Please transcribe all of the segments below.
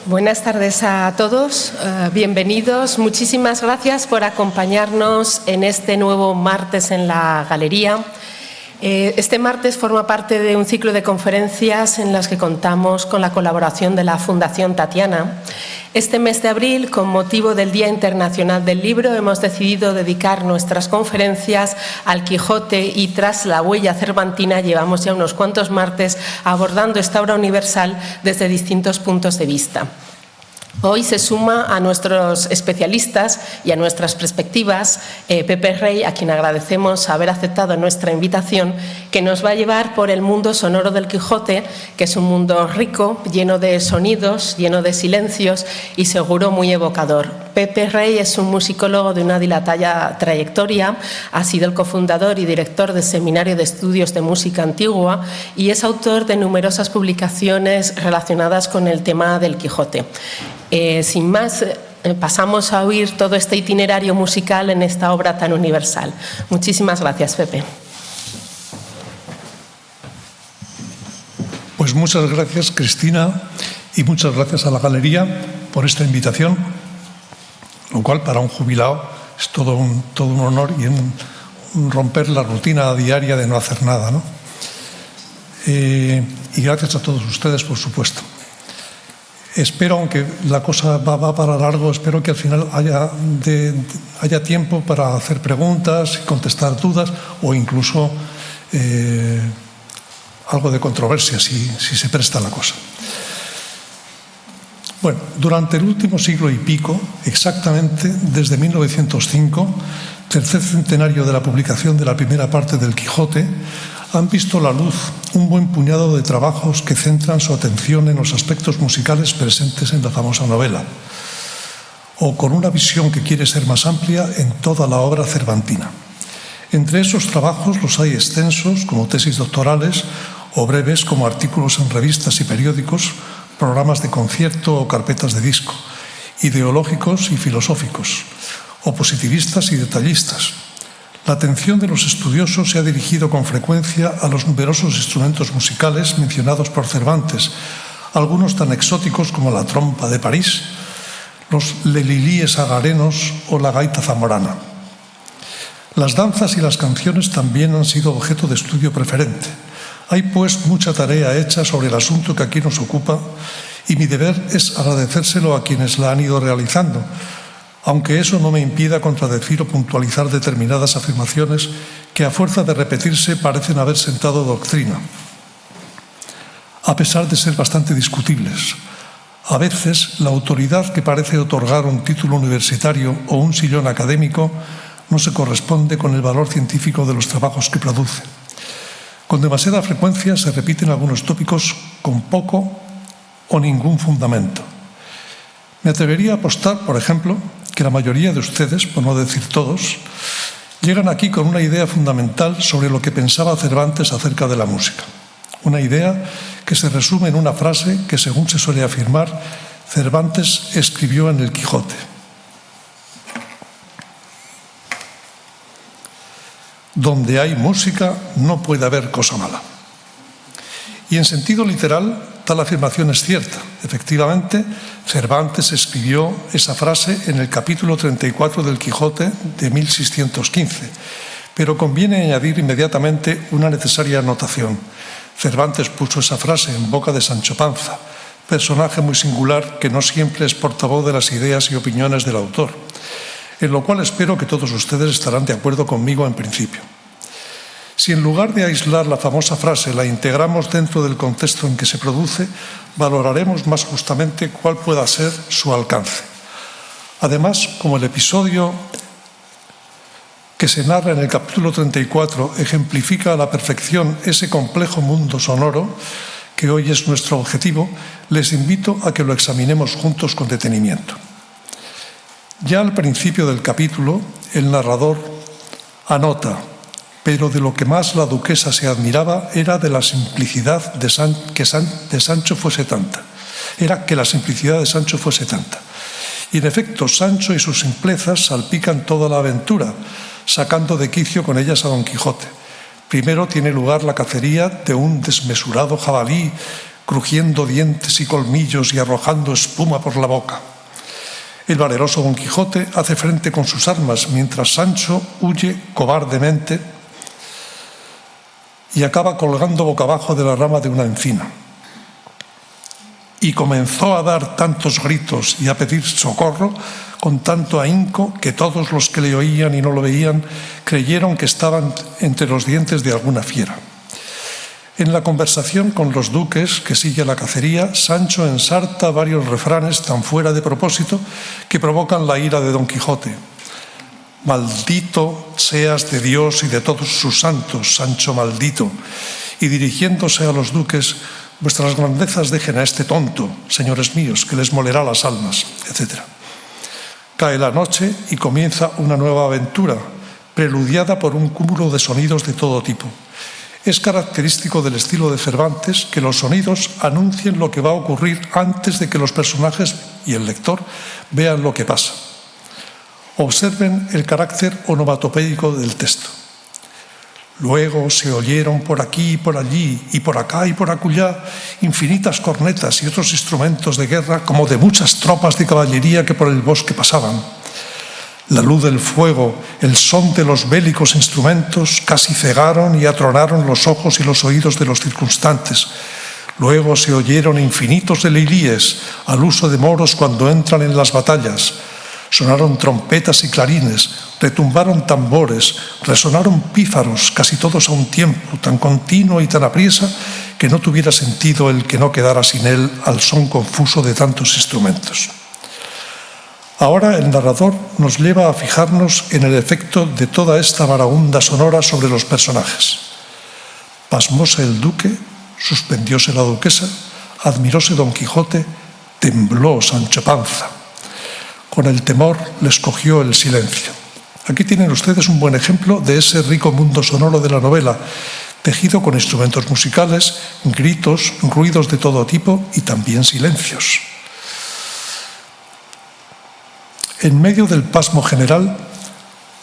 Buenas tardes a todos, bienvenidos. Muchísimas gracias por acompañarnos en este nuevo martes en la Galería. Este martes forma parte de un ciclo de conferencias en las que contamos con la colaboración de la Fundación Tatiana. Este mes de abril, con motivo del Día Internacional del Libro, hemos decidido dedicar nuestras conferencias al Quijote y tras la huella cervantina llevamos ya unos cuantos martes abordando esta obra universal desde distintos puntos de vista. Hoy se suma a nuestros especialistas y a nuestras perspectivas Pepe Rey, a quien agradecemos haber aceptado nuestra invitación, que nos va a llevar por el mundo sonoro del Quijote, que es un mundo rico, lleno de sonidos, lleno de silencios y seguro muy evocador. Pepe Rey es un musicólogo de una dilatada trayectoria, ha sido el cofundador y director del Seminario de Estudios de Música Antigua y es autor de numerosas publicaciones relacionadas con el tema del Quijote. Sin más, pasamos a oír todo este itinerario musical en esta obra tan universal. Muchísimas gracias, Pepe. Pues muchas gracias, Cristina, y muchas gracias a la Galería por esta invitación, lo cual para un jubilado es todo un honor y un romper la rutina diaria de no hacer nada, ¿no? Y gracias a todos ustedes, por supuesto. Espero, aunque la cosa va para largo, espero que al final haya tiempo para hacer preguntas, contestar dudas o incluso algo de controversia si se presta la cosa. Bueno, durante el último siglo y pico, exactamente desde 1905, tercer centenario de la publicación de la primera parte del Quijote, han visto la luz un buen puñado de trabajos que centran su atención en los aspectos musicales presentes en la famosa novela, o con una visión que quiere ser más amplia en toda la obra cervantina. Entre esos trabajos los hay extensos, como tesis doctorales, o breves, como artículos en revistas y periódicos, programas de concierto o carpetas de disco, ideológicos y filosóficos, o positivistas y detallistas. La atención de los estudiosos se ha dirigido con frecuencia a los numerosos instrumentos musicales mencionados por Cervantes, algunos tan exóticos como la trompa de París, los lelilíes agarenos o la gaita zamorana. Las danzas y las canciones también han sido objeto de estudio preferente. Hay pues mucha tarea hecha sobre el asunto que aquí nos ocupa y mi deber es agradecérselo a quienes la han ido realizando, aunque eso no me impida contradecir o puntualizar determinadas afirmaciones que a fuerza de repetirse parecen haber sentado doctrina, a pesar de ser bastante discutibles. A veces la autoridad que parece otorgar un título universitario o un sillón académico no se corresponde con el valor científico de los trabajos que produce. Con demasiada frecuencia se repiten algunos tópicos con poco o ningún fundamento. Me atrevería a apostar, por ejemplo, que la mayoría de ustedes, por no decir todos, llegan aquí con una idea fundamental sobre lo que pensaba Cervantes acerca de la música. Una idea que se resume en una frase que, según se suele afirmar, Cervantes escribió en el Quijote. Donde hay música no puede haber cosa mala. Y en sentido literal, tal afirmación es cierta. Efectivamente, Cervantes escribió esa frase en el capítulo 34 del Quijote de 1615, pero conviene añadir inmediatamente una necesaria anotación. Cervantes puso esa frase en boca de Sancho Panza, personaje muy singular que no siempre es portavoz de las ideas y opiniones del autor, en lo cual espero que todos ustedes estarán de acuerdo conmigo en principio. Si en lugar de aislar la famosa frase la integramos dentro del contexto en que se produce, valoraremos más justamente cuál pueda ser su alcance. Además, como el episodio que se narra en el capítulo 34 ejemplifica a la perfección ese complejo mundo sonoro, que hoy es nuestro objetivo, les invito a que lo examinemos juntos con detenimiento. Ya al principio del capítulo, el narrador anota: pero de lo que más la duquesa se admiraba era de la simplicidad de Sancho fuese tanta. Era que la simplicidad de Sancho fuese tanta. Y en efecto, Sancho y sus simplezas salpican toda la aventura, sacando de quicio con ellas a Don Quijote. Primero tiene lugar la cacería de un desmesurado jabalí crujiendo dientes y colmillos y arrojando espuma por la boca. El valeroso Don Quijote hace frente con sus armas, mientras Sancho huye cobardemente y acaba colgando boca abajo de la rama de una encina. Y comenzó a dar tantos gritos y a pedir socorro con tanto ahínco que todos los que le oían y no lo veían creyeron que estaban entre los dientes de alguna fiera. En la conversación con los duques que sigue la cacería, Sancho ensarta varios refranes tan fuera de propósito que provocan la ira de Don Quijote. Maldito seas de Dios y de todos sus santos, Sancho maldito. Y dirigiéndose a los duques, vuestras grandezas dejen a este tonto, señores míos, que les molerá las almas, etc. Cae la noche y comienza una nueva aventura, preludiada por un cúmulo de sonidos de todo tipo. Es característico del estilo de Cervantes que los sonidos anuncien lo que va a ocurrir antes de que los personajes y el lector vean lo que pasa. Observen el carácter onomatopéico del texto. Luego se oyeron por aquí y por allí, y por acá y por acullá, infinitas cornetas y otros instrumentos de guerra, como de muchas tropas de caballería que por el bosque pasaban. La luz del fuego, el son de los bélicos instrumentos casi cegaron y atronaron los ojos y los oídos de los circunstantes. Luego se oyeron infinitos delilíes al uso de moros cuando entran en las batallas. Sonaron trompetas y clarines, retumbaron tambores, resonaron pífaros, casi todos a un tiempo, tan continuo y tan apriesa que no tuviera sentido el que no quedara sin él al son confuso de tantos instrumentos. Ahora el narrador nos lleva a fijarnos en el efecto de toda esta varaunda sonora sobre los personajes. Pasmóse el duque, suspendióse la duquesa, admiróse Don Quijote, tembló Sancho Panza. Con el temor les cogió el silencio. Aquí tienen ustedes un buen ejemplo de ese rico mundo sonoro de la novela, tejido con instrumentos musicales, gritos, ruidos de todo tipo y también silencios. En medio del pasmo general,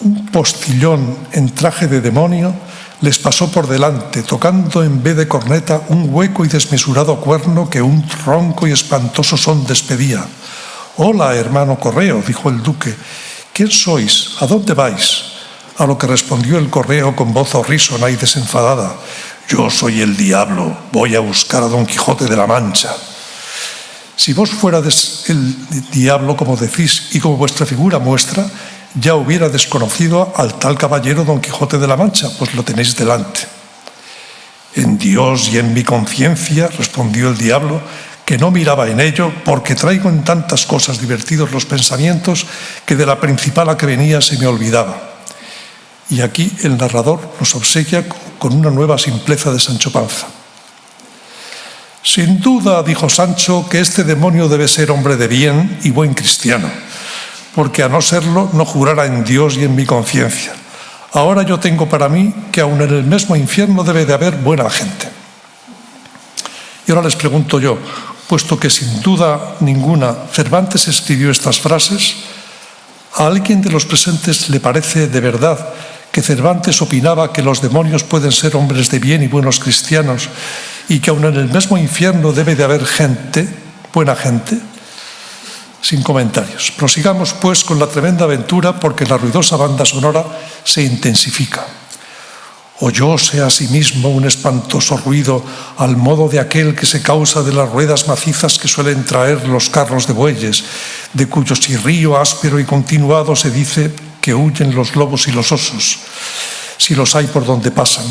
un postillón en traje de demonio les pasó por delante, tocando en vez de corneta un hueco y desmesurado cuerno que un ronco y espantoso son despedía. «Hola, hermano correo», dijo el duque, «¿quién sois? ¿A dónde vais?» A lo que respondió el correo con voz horrísona y desenfadada: «Yo soy el diablo, voy a buscar a Don Quijote de la Mancha». Si vos fuérades el diablo, como decís, y como vuestra figura muestra, ya hubiera desconocido al tal caballero Don Quijote de la Mancha, pues lo tenéis delante. «En Dios y en mi conciencia», respondió el diablo, que no miraba en ello, porque traigo en tantas cosas divertidos los pensamientos que de la principal a que venía se me olvidaba. Y aquí el narrador nos obsequia con una nueva simpleza de Sancho Panza. «Sin duda», dijo Sancho, «que este demonio debe ser hombre de bien y buen cristiano, porque a no serlo no jurara en Dios y en mi conciencia. Ahora yo tengo para mí que aun en el mismo infierno debe de haber buena gente». Y ahora les pregunto yo, puesto que sin duda ninguna Cervantes escribió estas frases, ¿a alguien de los presentes le parece de verdad que Cervantes opinaba que los demonios pueden ser hombres de bien y buenos cristianos y que aun en el mismo infierno debe de haber gente, buena gente? Sin comentarios. Prosigamos pues con la tremenda aventura, porque la ruidosa banda sonora se intensifica. Oyóse asimismo un espantoso ruido al modo de aquel que se causa de las ruedas macizas que suelen traer los carros de bueyes, de cuyo chirrío áspero y continuado se dice que huyen los lobos y los osos, si los hay por donde pasan.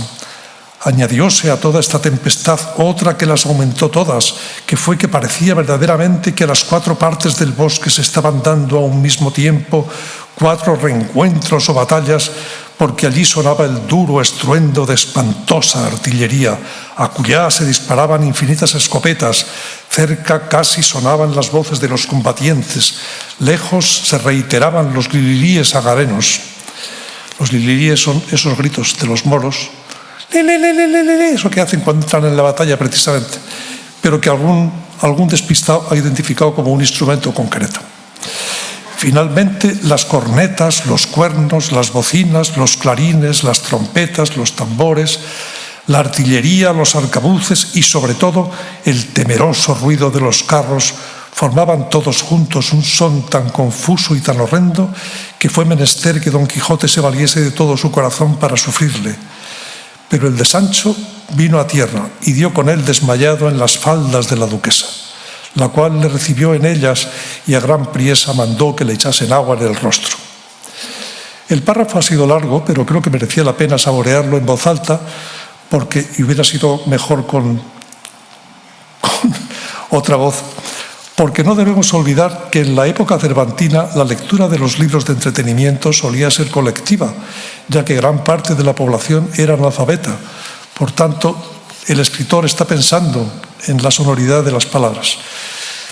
Añadióse a toda esta tempestad otra que las aumentó todas, que fue que parecía verdaderamente que a las 4 partes del bosque se estaban dando a un mismo tiempo 4 reencuentros o batallas, porque allí sonaba el duro estruendo de espantosa artillería, acullá se disparaban infinitas escopetas, cerca casi sonaban las voces de los combatientes, lejos se reiteraban los liliríes agarenos. Los liliríes son esos gritos de los moros, eso que hacen cuando entran en la batalla precisamente, pero que algún despistado ha identificado como un instrumento concreto. Finalmente, las cornetas, los cuernos, las bocinas, los clarines, las trompetas, los tambores, La artillería, los arcabuces y, sobre todo, el temeroso ruido de los carros formaban todos juntos un son tan confuso y tan horrendo que fue menester que Don Quijote se valiese de todo su corazón para sufrirle. Pero el de Sancho vino a tierra y dio con él desmayado en las faldas de la duquesa, la cual le recibió en ellas y a gran priesa mandó que le echasen agua en el rostro. El párrafo ha sido largo, pero creo que merecía la pena saborearlo en voz alta, porque hubiera sido mejor con otra voz, porque no debemos olvidar que en la época cervantina la lectura de los libros de entretenimiento solía ser colectiva, ya que gran parte de la población era analfabeta. Por tanto, el escritor está pensando en la sonoridad de las palabras.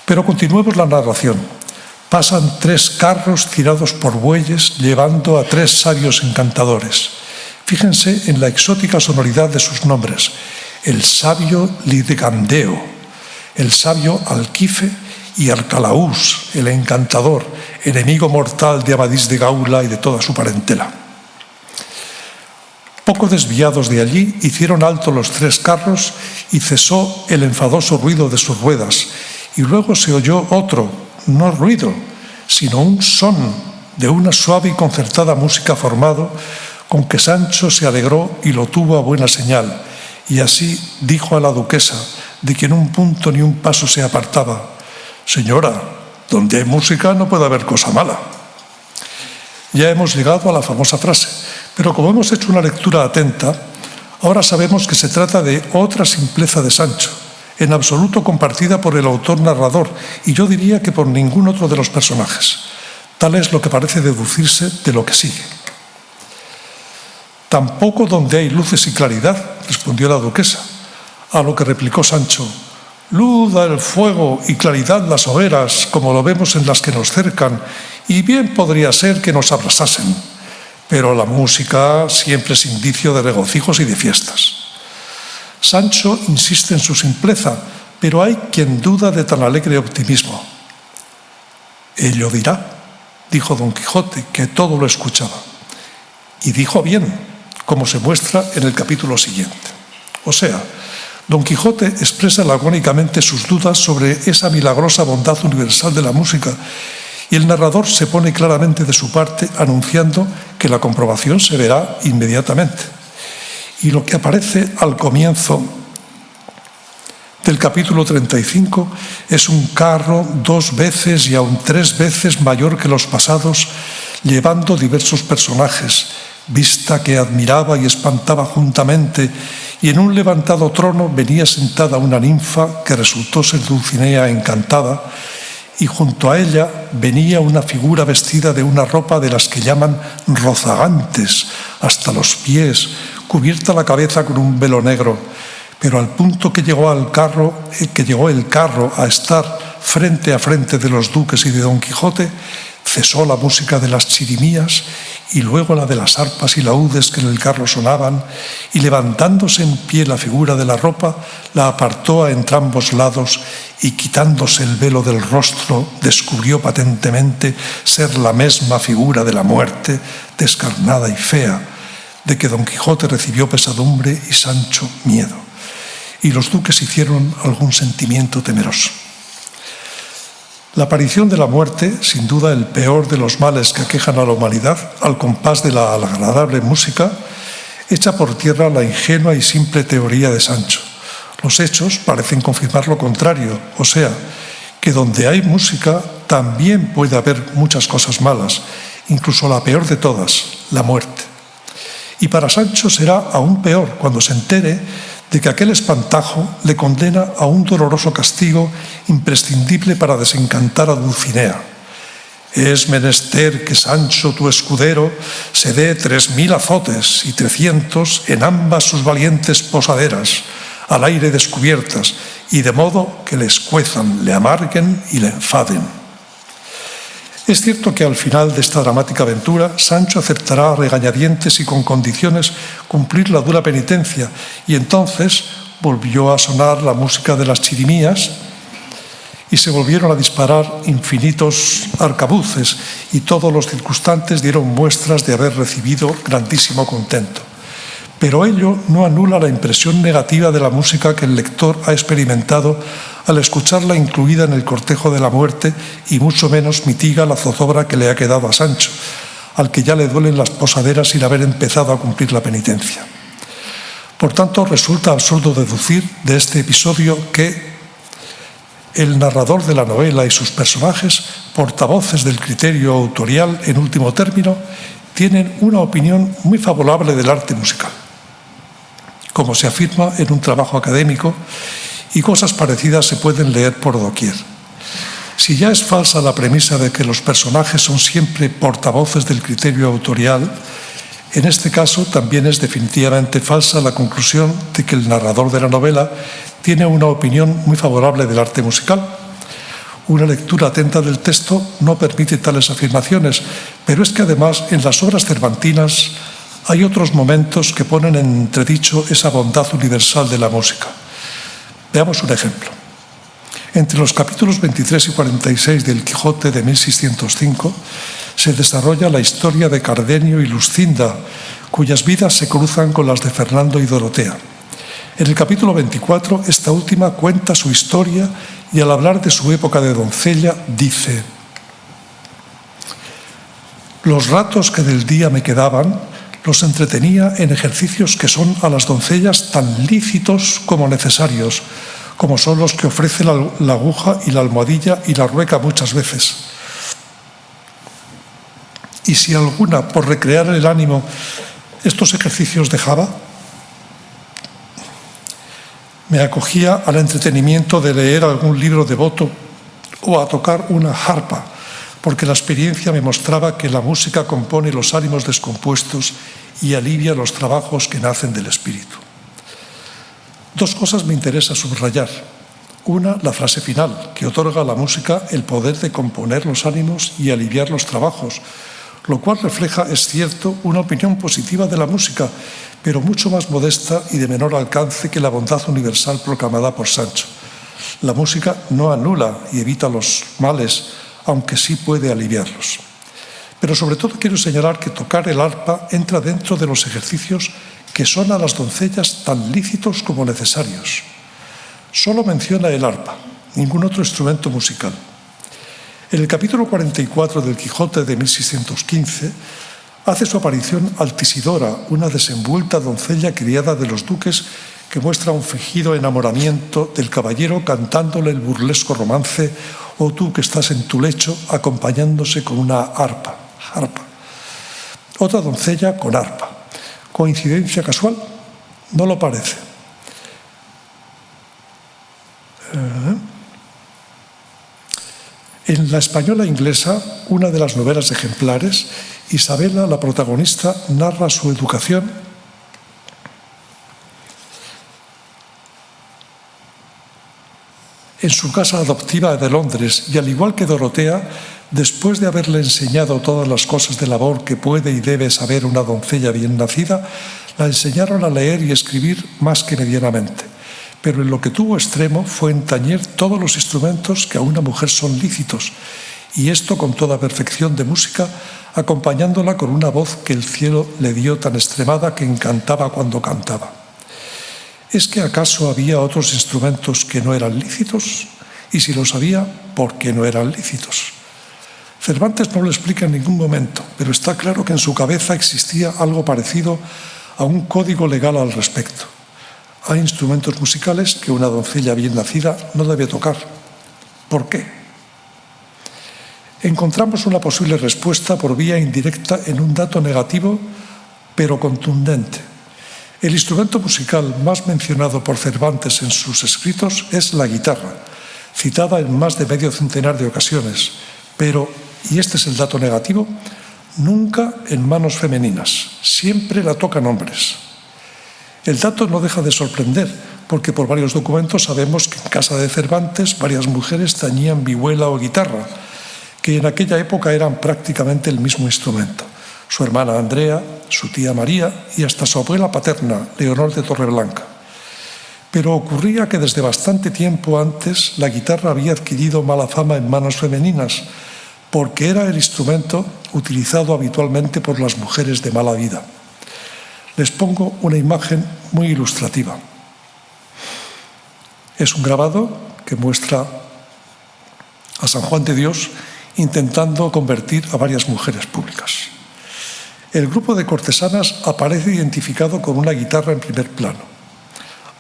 Pero continuemos la narración. Pasan 3 carros tirados por bueyes, llevando a 3 sabios encantadores. Fíjense en la exótica sonoridad de sus nombres: el sabio Lidgandeo, el sabio Alquife y Arcalaús, el encantador, enemigo mortal de Amadís de Gaula y de toda su parentela. Poco desviados de allí, hicieron alto los 3 carros y cesó el enfadoso ruido de sus ruedas, y luego se oyó otro, no ruido, sino un son de una suave y concertada música formado, con que Sancho se alegró y lo tuvo a buena señal, y así dijo a la duquesa, de quien un punto ni un paso se apartaba: «Señora, donde hay música no puede haber cosa mala». Ya hemos llegado a la famosa frase, pero como hemos hecho una lectura atenta, ahora sabemos que se trata de otra simpleza de Sancho, en absoluto compartida por el autor narrador, y yo diría que por ningún otro de los personajes. Tal es lo que parece deducirse de lo que sigue. «Tampoco donde hay luces y claridad», respondió la duquesa, a lo que replicó Sancho: «Luz da el fuego y claridad las hogueras, como lo vemos en las que nos cercan, y bien podría ser que nos abrasasen, pero la música siempre es indicio de regocijos y de fiestas». Sancho insiste en su simpleza, pero hay quien duda de tan alegre optimismo. «Ello dirá», dijo Don Quijote, que todo lo escuchaba. Y dijo bien, como se muestra en el capítulo siguiente. O sea, Don Quijote expresa lacónicamente sus dudas sobre esa milagrosa bondad universal de la música, y el narrador se pone claramente de su parte, anunciando que la comprobación se verá inmediatamente. Y lo que aparece al comienzo del capítulo 35 es un carro 2 veces y aún 3 veces mayor que los pasados, llevando diversos personajes, vista que admiraba y espantaba juntamente, y en un levantado trono venía sentada una ninfa que resultó ser Dulcinea encantada, y junto a ella venía una figura vestida de una ropa de las que llaman rozagantes hasta los pies, cubierta la cabeza con un velo negro. Pero al punto que llegó el carro a estar frente a frente de los duques y de Don Quijote, cesó la música de las chirimías y luego la de las arpas y laúdes que en el carro sonaban, y levantándose en pie la figura de la ropa, la apartó a entrambos lados, y quitándose el velo del rostro, descubrió patentemente ser la misma figura de la muerte, descarnada y fea, de que Don Quijote recibió pesadumbre y Sancho miedo, y los duques hicieron algún sentimiento temeroso. La aparición de la muerte, sin duda el peor de los males que aquejan a la humanidad, al compás de la agradable música, echa por tierra la ingenua y simple teoría de Sancho. Los hechos parecen confirmar lo contrario, o sea, que donde hay música también puede haber muchas cosas malas, incluso la peor de todas, la muerte. Y para Sancho será aún peor cuando se entere de que aquel espantajo le condena a un doloroso castigo imprescindible para desencantar a Dulcinea. Es menester que Sancho, tu escudero, se dé 3000 azotes y 300 en ambas sus valientes posaderas, al aire descubiertas, y de modo que le escuezan, le amarguen y le enfaden. Es cierto que al final de esta dramática aventura, Sancho aceptará a regañadientes y con condiciones cumplir la dura penitencia, y entonces volvió a sonar la música de las chirimías y se volvieron a disparar infinitos arcabuces, y todos los circunstantes dieron muestras de haber recibido grandísimo contento. pero ello no anula la impresión negativa de la música que el lector ha experimentado al escucharla incluida en el cortejo de la muerte, y mucho menos mitiga la zozobra que le ha quedado a Sancho, al que ya le duelen las posaderas sin haber empezado a cumplir la penitencia. Por tanto, resulta absurdo deducir de este episodio que el narrador de la novela y sus personajes, portavoces del criterio autorial en último término, tienen una opinión muy favorable del arte musical, como se afirma en un trabajo académico, y cosas parecidas se pueden leer por doquier. Si ya es falsa la premisa de que los personajes son siempre portavoces del criterio autorial, en este caso también es definitivamente falsa la conclusión de que el narrador de la novela tiene una opinión muy favorable del arte musical. Una lectura atenta del texto no permite tales afirmaciones, pero es que además en las obras cervantinas hay otros momentos que ponen en entredicho esa bondad universal de la música. Veamos un ejemplo. Entre los capítulos 23 y 46 del Quijote de 1605 se desarrolla la historia de Cardenio y Luscinda, cuyas vidas se cruzan con las de Fernando y Dorotea. En el capítulo 24, esta última cuenta su historia y al hablar de su época de doncella dice: «Los ratos que del día me quedaban los entretenía en ejercicios que son a las doncellas tan lícitos como necesarios, como son los que ofrece la aguja y la almohadilla y la rueca muchas veces. Y si alguna, por recrear el ánimo, estos ejercicios dejaba, me acogía al entretenimiento de leer algún libro devoto o a tocar una arpa, porque la experiencia me mostraba que la música compone los ánimos descompuestos y alivia los trabajos que nacen del espíritu». Dos cosas me interesa subrayar. Una, la frase final, que otorga a la música el poder de componer los ánimos y aliviar los trabajos, lo cual refleja, es cierto, una opinión positiva de la música, pero mucho más modesta y de menor alcance que la bondad universal proclamada por Sancho. La música no anula y evita los males, aunque sí puede aliviarlos. Pero sobre todo quiero señalar que tocar el arpa entra dentro de los ejercicios que son a las doncellas tan lícitos como necesarios. Solo menciona el arpa, ningún otro instrumento musical. En el capítulo 44 del Quijote de 1615 hace su aparición Altisidora, una desenvuelta doncella criada de los duques que muestra un fingido enamoramiento del caballero cantándole el burlesco romance «Oh tú que estás en tu lecho», acompañándose con una arpa. Otra doncella con arpa. ¿Coincidencia casual? No lo parece. En La española inglesa, una de las novelas ejemplares, Isabela, la protagonista, narra su educación en su casa adoptiva de Londres y, al igual que Dorotea, después de haberle enseñado todas las cosas de labor que puede y debe saber una doncella bien nacida, la enseñaron a leer y escribir más que medianamente. Pero en lo que tuvo extremo fue en tañer todos los instrumentos que a una mujer son lícitos, y esto con toda perfección de música, acompañándola con una voz que el cielo le dio tan extremada que encantaba cuando cantaba. ¿Es que acaso había otros instrumentos que no eran lícitos? Y si los había, ¿por qué no eran lícitos? Cervantes no lo explica en ningún momento, pero está claro que en su cabeza existía algo parecido a un código legal al respecto. Hay instrumentos musicales que una doncella bien nacida no debe tocar. ¿Por qué? Encontramos una posible respuesta por vía indirecta en un dato negativo, pero contundente. El instrumento musical más mencionado por Cervantes en sus escritos es la guitarra, citada en más de medio centenar de ocasiones, pero, y este es el dato negativo, nunca en manos femeninas, siempre la tocan hombres. El dato no deja de sorprender, porque por varios documentos sabemos que en casa de Cervantes varias mujeres tañían vihuela o guitarra, que en aquella época eran prácticamente el mismo instrumento. Su hermana Andrea, su tía María y hasta su abuela paterna, Leonor de Torreblanca. Pero ocurría que desde bastante tiempo antes la guitarra había adquirido mala fama en manos femeninas, porque era el instrumento utilizado habitualmente por las mujeres de mala vida. Les pongo una imagen muy ilustrativa. Es un grabado que muestra a San Juan de Dios intentando convertir a varias mujeres públicas. El grupo de cortesanas aparece identificado con una guitarra en primer plano.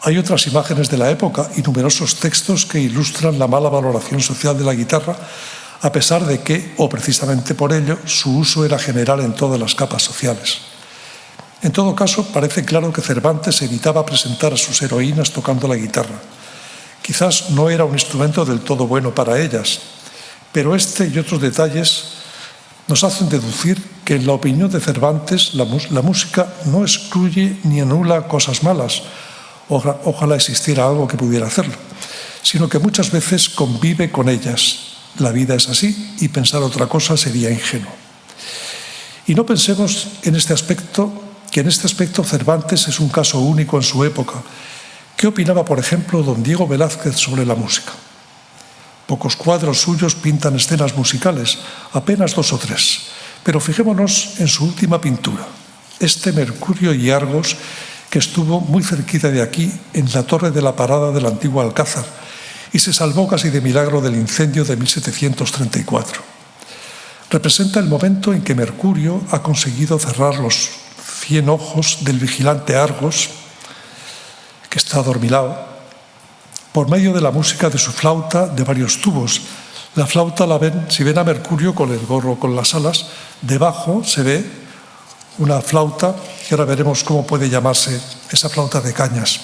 Hay otras imágenes de la época y numerosos textos que ilustran la mala valoración social de la guitarra, a pesar de que, o precisamente por ello, su uso era general en todas las capas sociales. En todo caso, parece claro que Cervantes evitaba presentar a sus heroínas tocando la guitarra. Quizás no era un instrumento del todo bueno para ellas, pero este y otros detalles nos hacen deducir que, en la opinión de Cervantes, la música no excluye ni anula cosas malas, ojalá existiera algo que pudiera hacerlo, sino que muchas veces convive con ellas. La vida es así y pensar otra cosa sería ingenuo. Y no pensemos que en este aspecto Cervantes es un caso único en su época. ¿Qué opinaba, por ejemplo, don Diego Velázquez sobre la música? Pocos cuadros suyos pintan escenas musicales, apenas 2 o 3, pero fijémonos en su última pintura, este Mercurio y Argos, que estuvo muy cerquita de aquí, en la torre de la parada del antiguo Alcázar, y se salvó casi de milagro del incendio de 1734. Representa el momento en que Mercurio ha conseguido cerrar los 100 ojos del vigilante Argos, que está adormilado, por medio de la música de su flauta de varios tubos. La flauta la ven, si ven a Mercurio con el gorro, con las alas, debajo se ve una flauta, y ahora veremos cómo puede llamarse esa flauta de cañas.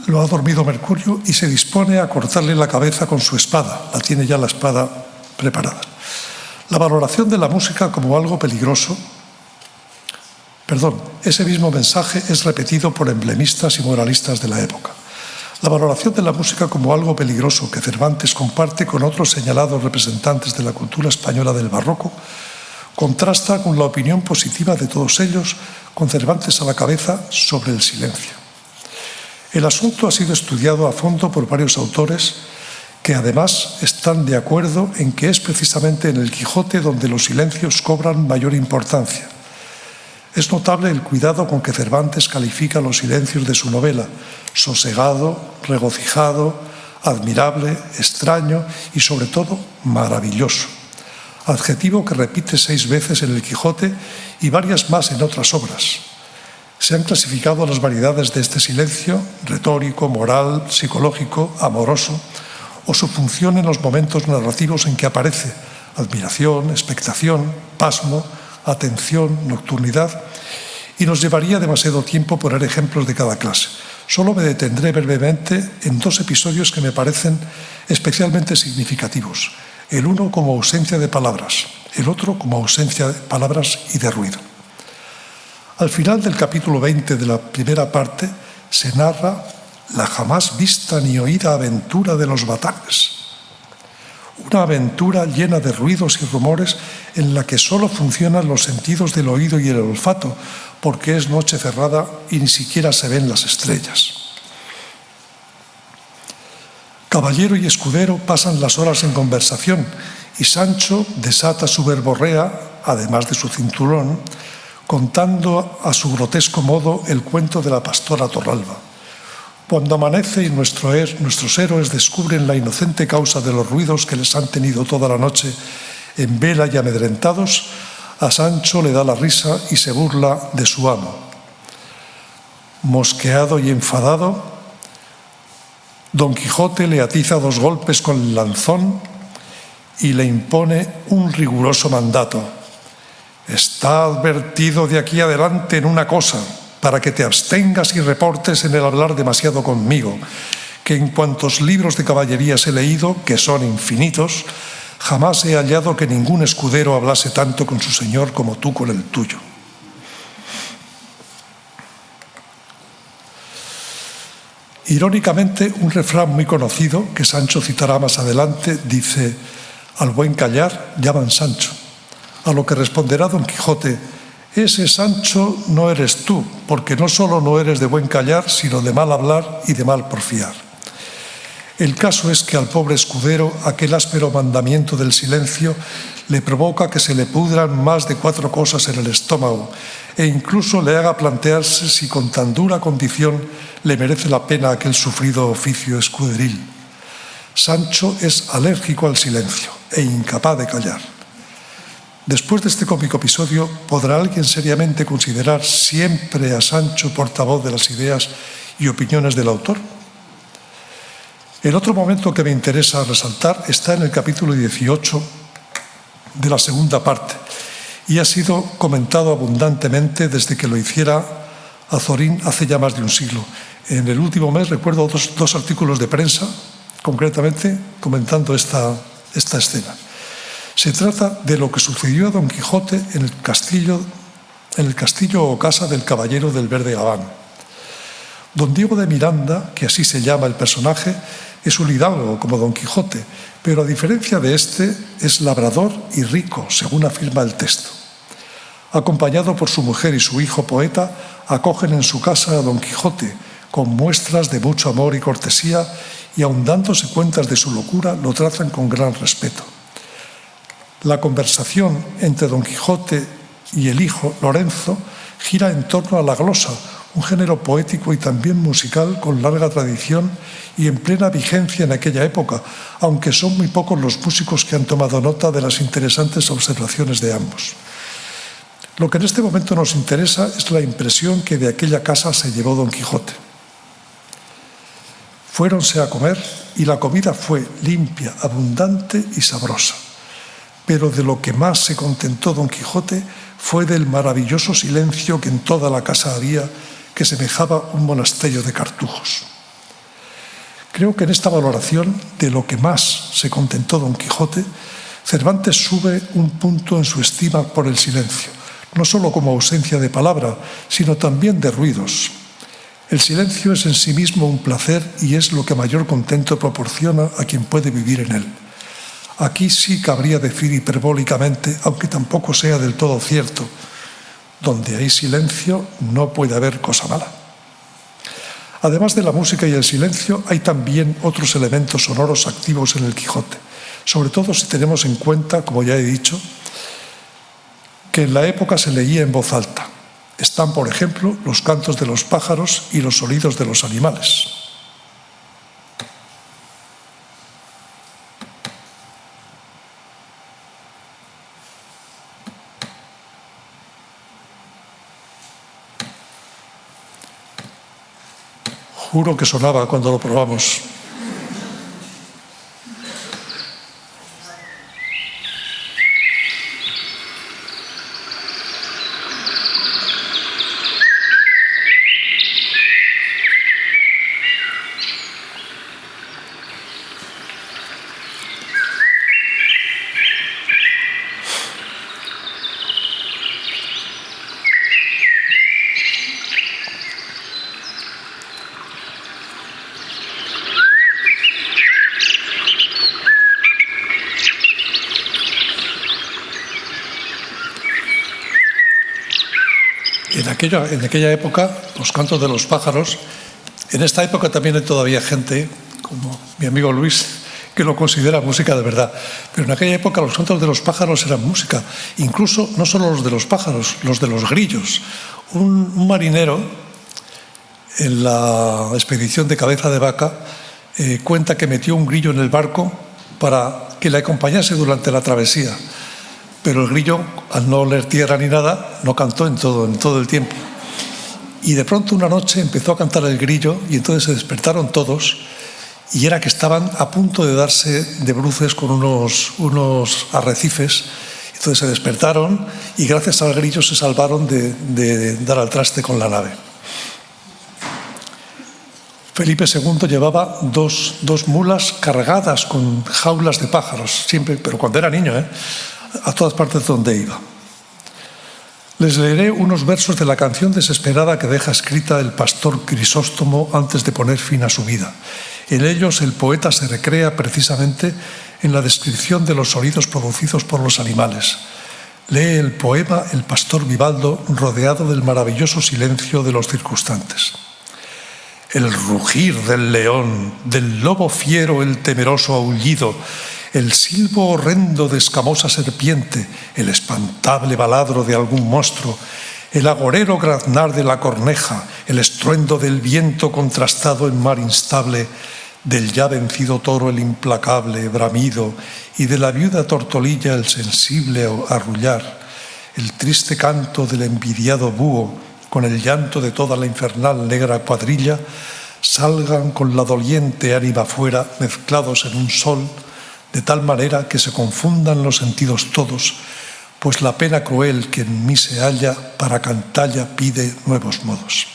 Lo ha dormido Mercurio y se dispone a cortarle la cabeza con su espada. La tiene ya la espada preparada. La valoración de la música como algo peligroso, ese mismo mensaje es repetido por emblemistas y moralistas de la época. La valoración de la música como algo peligroso que Cervantes comparte con otros señalados representantes de la cultura española del barroco contrasta con la opinión positiva de todos ellos, con Cervantes a la cabeza, sobre el silencio. El asunto ha sido estudiado a fondo por varios autores que además están de acuerdo en que es precisamente en el Quijote donde los silencios cobran mayor importancia. Es notable el cuidado con que Cervantes califica los silencios de su novela: sosegado, regocijado, admirable, extraño y, sobre todo, maravilloso. Adjetivo que repite 6 veces en el Quijote y varias más en otras obras. Se han clasificado las variedades de este silencio: retórico, moral, psicológico, amoroso, o su función en los momentos narrativos en que aparece: admiración, expectación, pasmo, atención, nocturnidad, y nos llevaría demasiado tiempo poner ejemplos de cada clase. Solo me detendré brevemente en 2 episodios que me parecen especialmente significativos. El uno como ausencia de palabras, el otro como ausencia de palabras y de ruido. Al final del capítulo 20 de la primera parte se narra la jamás vista ni oída aventura de los batanes. Una aventura llena de ruidos y rumores en la que solo funcionan los sentidos del oído y el olfato, porque es noche cerrada y ni siquiera se ven las estrellas. Caballero y escudero pasan las horas en conversación y Sancho desata su verborrea, además de su cinturón, contando a su grotesco modo el cuento de la pastora Torralba. Cuando amanece y nuestros héroes descubren la inocente causa de los ruidos que les han tenido toda la noche en vela y amedrentados, a Sancho le da la risa y se burla de su amo. Mosqueado y enfadado, Don Quijote le atiza 2 golpes con el lanzón y le impone un riguroso mandato: está advertido de aquí adelante en una cosa, para que te abstengas y reportes en el hablar demasiado conmigo, que en cuantos libros de caballerías he leído, que son infinitos, jamás he hallado que ningún escudero hablase tanto con su señor como tú con el tuyo. Irónicamente, un refrán muy conocido, que Sancho citará más adelante, dice: al buen callar llaman Sancho. A lo que responderá Don Quijote: ese Sancho no eres tú, porque no solo no eres de buen callar, sino de mal hablar y de mal porfiar. El caso es que al pobre escudero aquel áspero mandamiento del silencio le provoca que se le pudran más de 4 cosas en el estómago e incluso le haga plantearse si con tan dura condición le merece la pena aquel sufrido oficio escuderil. Sancho es alérgico al silencio e incapaz de callar. Después de este cómico episodio, ¿podrá alguien seriamente considerar siempre a Sancho portavoz de las ideas y opiniones del autor? El otro momento que me interesa resaltar está en el capítulo 18 de la segunda parte y ha sido comentado abundantemente desde que lo hiciera Azorín hace ya más de un siglo. En el último mes recuerdo dos artículos de prensa, concretamente comentando esta escena. Se trata de lo que sucedió a Don Quijote en el castillo o casa del caballero del Verde Gabán. Don Diego de Miranda, que así se llama el personaje, es un hidalgo como Don Quijote, pero a diferencia de este, es labrador y rico, según afirma el texto. Acompañado por su mujer y su hijo poeta, acogen en su casa a Don Quijote, con muestras de mucho amor y cortesía, y aun dándose cuentas de su locura, lo tratan con gran respeto. La conversación entre Don Quijote y el hijo, Lorenzo, gira en torno a la glosa, un género poético y también musical con larga tradición y en plena vigencia en aquella época, aunque son muy pocos los músicos que han tomado nota de las interesantes observaciones de ambos. Lo que en este momento nos interesa es la impresión que de aquella casa se llevó Don Quijote. Fuéronse a comer y la comida fue limpia, abundante y sabrosa. Pero de lo que más se contentó Don Quijote fue del maravilloso silencio que en toda la casa había, que semejaba un monasterio de cartujos. Creo que en esta valoración de lo que más se contentó Don Quijote, Cervantes sube un punto en su estima por el silencio, no solo como ausencia de palabra, sino también de ruidos. El silencio es en sí mismo un placer y es lo que mayor contento proporciona a quien puede vivir en él. Aquí sí cabría decir hiperbólicamente, aunque tampoco sea del todo cierto, donde hay silencio no puede haber cosa mala. Además de la música y el silencio, hay también otros elementos sonoros activos en el Quijote, sobre todo si tenemos en cuenta, como ya he dicho, que en la época se leía en voz alta. Están, por ejemplo, los cantos de los pájaros y los sonidos de los animales. Juro que sonaba cuando lo probamos. En aquella época, los cantos de los pájaros, en esta época también hay todavía gente, como mi amigo Luis, que lo considera música de verdad. Pero en aquella época los cantos de los pájaros eran música, incluso no solo los de los pájaros, los de los grillos. Un marinero en la expedición de Cabeza de Vaca cuenta que metió un grillo en el barco para que le acompañase durante la travesía. Pero el grillo, al no oler tierra ni nada, no cantó en todo el tiempo. Y de pronto una noche empezó a cantar el grillo y entonces se despertaron todos y era que estaban a punto de darse de bruces con unos arrecifes. Entonces se despertaron y gracias al grillo se salvaron de dar al traste con la nave. Felipe II llevaba dos mulas cargadas con jaulas de pájaros, siempre, pero cuando era niño, a todas partes donde iba. Les leeré unos versos de la canción desesperada que deja escrita el pastor Crisóstomo antes de poner fin a su vida. En ellos el poeta se recrea precisamente en la descripción de los sonidos producidos por los animales. Lee el poema el pastor Vivaldo rodeado del maravilloso silencio de los circunstantes. el rugir del león, del lobo fiero el temeroso aullido, el silbo horrendo de escamosa serpiente, el espantable baladro de algún monstruo, el agorero graznar de la corneja, el estruendo del viento contrastado en mar instable, del ya vencido toro el implacable bramido y de la viuda tortolilla el sensible arrullar, el triste canto del envidiado búho con el llanto de toda la infernal negra cuadrilla, salgan con la doliente ánima fuera mezclados en un sol, de tal manera que se confundan los sentidos todos, pues la pena cruel que en mí se halla para cantalla pide nuevos modos.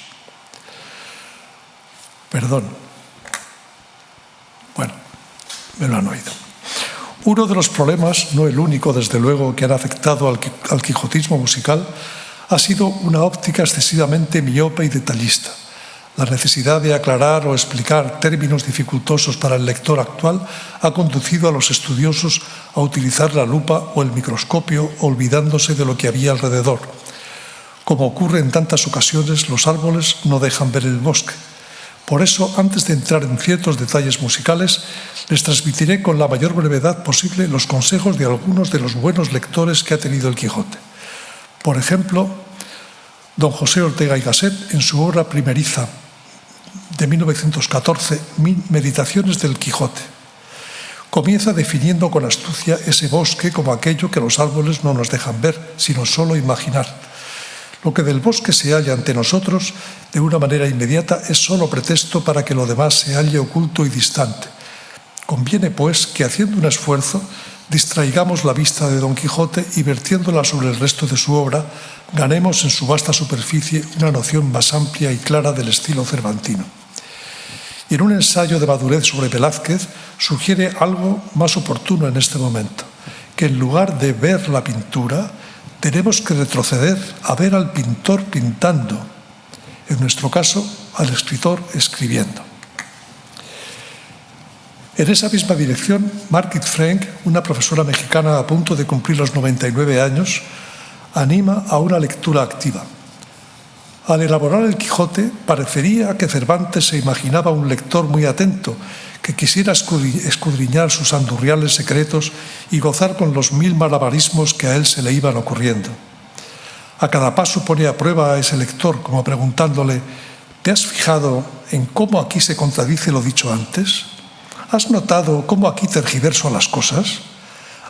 Perdón. Bueno, me lo han oído. Uno de los problemas, no el único desde luego, que han afectado al quijotismo musical ha sido una óptica excesivamente miope y detallista. La necesidad de aclarar o explicar términos dificultosos para el lector actual ha conducido a los estudiosos a utilizar la lupa o el microscopio olvidándose de lo que había alrededor. Como ocurre en tantas ocasiones, los árboles no dejan ver el bosque. Por eso, antes de entrar en ciertos detalles musicales, les transmitiré con la mayor brevedad posible los consejos de algunos de los buenos lectores que ha tenido el Quijote. Por ejemplo, don José Ortega y Gasset, en su obra primeriza de 1914, Meditaciones del Quijote, comienza definiendo con astucia ese bosque como aquello que los árboles no nos dejan ver, sino solo imaginar. Lo que del bosque se halla ante nosotros de una manera inmediata es solo pretexto para que lo demás se halle oculto y distante. Conviene, pues, que haciendo un esfuerzo distraigamos la vista de Don Quijote y vertiéndola sobre el resto de su obra, ganemos en su vasta superficie una noción más amplia y clara del estilo cervantino. Y en un ensayo de madurez sobre Velázquez sugiere algo más oportuno en este momento, que en lugar de ver la pintura, tenemos que retroceder a ver al pintor pintando, en nuestro caso, al escritor escribiendo. En esa misma dirección, Margit Frank, una profesora mexicana a punto de cumplir los 99 años, anima a una lectura activa. Al elaborar el Quijote, parecería que Cervantes se imaginaba un lector muy atento, que quisiera escudriñar sus andurriales secretos y gozar con los 1000 malabarismos que a él se le iban ocurriendo. A cada paso pone a prueba a ese lector, como preguntándole: ¿te has fijado en cómo aquí se contradice lo dicho antes? ¿Has notado cómo aquí tergiverso las cosas?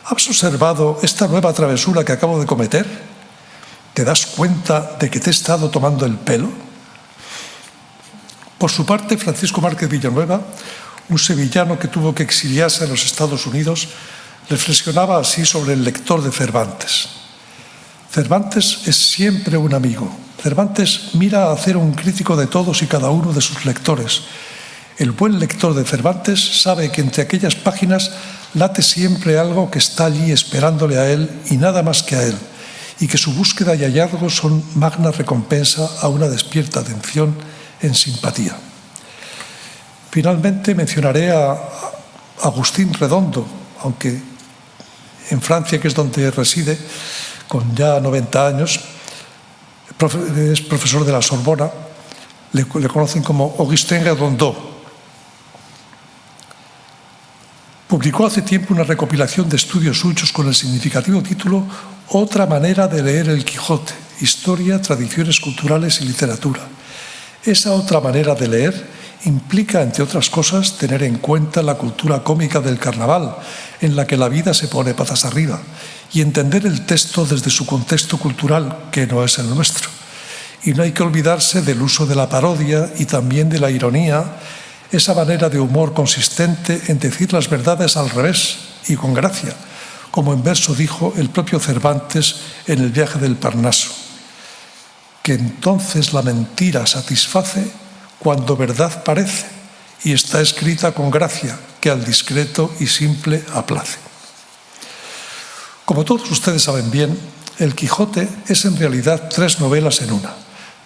¿Has observado esta nueva travesura que acabo de cometer? ¿Te das cuenta de que te he estado tomando el pelo? Por su parte, Francisco Márquez Villanueva, un sevillano que tuvo que exiliarse en los Estados Unidos, reflexionaba así sobre el lector de Cervantes. Cervantes es siempre un amigo. Cervantes mira a hacer un crítico de todos y cada uno de sus lectores. El buen lector de Cervantes sabe que entre aquellas páginas late siempre algo que está allí esperándole a él y nada más que a él, y que su búsqueda y hallazgo son magna recompensa a una despierta atención en simpatía. Finalmente mencionaré a Agustín Redondo, aunque en Francia, que es donde reside, con ya 90 años, es profesor de la Sorbona, le conocen como Augustin Redondo. Publicó hace tiempo una recopilación de estudios suyos con el significativo título Otra manera de leer el Quijote, historia, tradiciones culturales y literatura. Esa otra manera de leer implica, entre otras cosas, tener en cuenta la cultura cómica del carnaval, en la que la vida se pone patas arriba, y entender el texto desde su contexto cultural, que no es el nuestro. Y no hay que olvidarse del uso de la parodia y también de la ironía, esa manera de humor consistente en decir las verdades al revés y con gracia, como en verso dijo el propio Cervantes en el viaje del Parnaso, que entonces la mentira satisface cuando verdad parece, y está escrita con gracia, que al discreto y simple aplace. Como todos ustedes saben bien, el Quijote es en realidad 3 novelas en una.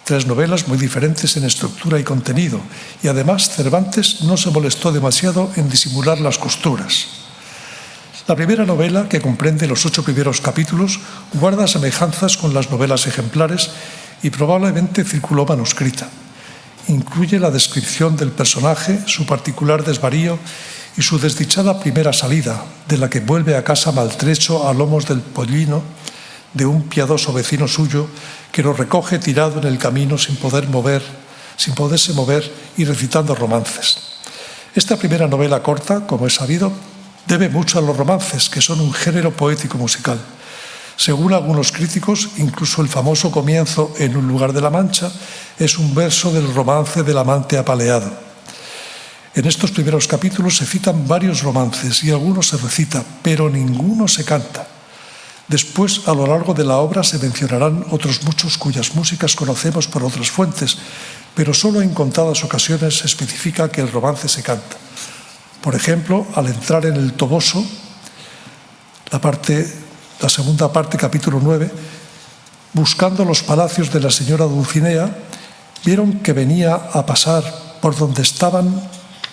3 novelas muy diferentes en estructura y contenido, y además Cervantes no se molestó demasiado en disimular las costuras. La primera novela, que comprende los 8 primeros capítulos, guarda semejanzas con las novelas ejemplares y probablemente circuló manuscrita. incluye la descripción del personaje, su particular desvarío y su desdichada primera salida, de la que vuelve a casa maltrecho a lomos del pollino de un piadoso vecino suyo que lo recoge tirado en el camino sin poderse mover y recitando romances. Esta primera novela corta, como es sabido, debe mucho a los romances, que son un género poético musical. Según algunos críticos, incluso el famoso comienzo en Un lugar de la Mancha es un verso del romance del amante apaleado. En estos primeros capítulos se citan varios romances y algunos se recita, pero ninguno se canta. Después, a lo largo de la obra, se mencionarán otros muchos cuyas músicas conocemos por otras fuentes, pero solo en contadas ocasiones se especifica que el romance se canta. Por ejemplo, al entrar en el Toboso, la segunda parte, capítulo 9, buscando los palacios de la señora Dulcinea, vieron que venía a pasar por donde estaban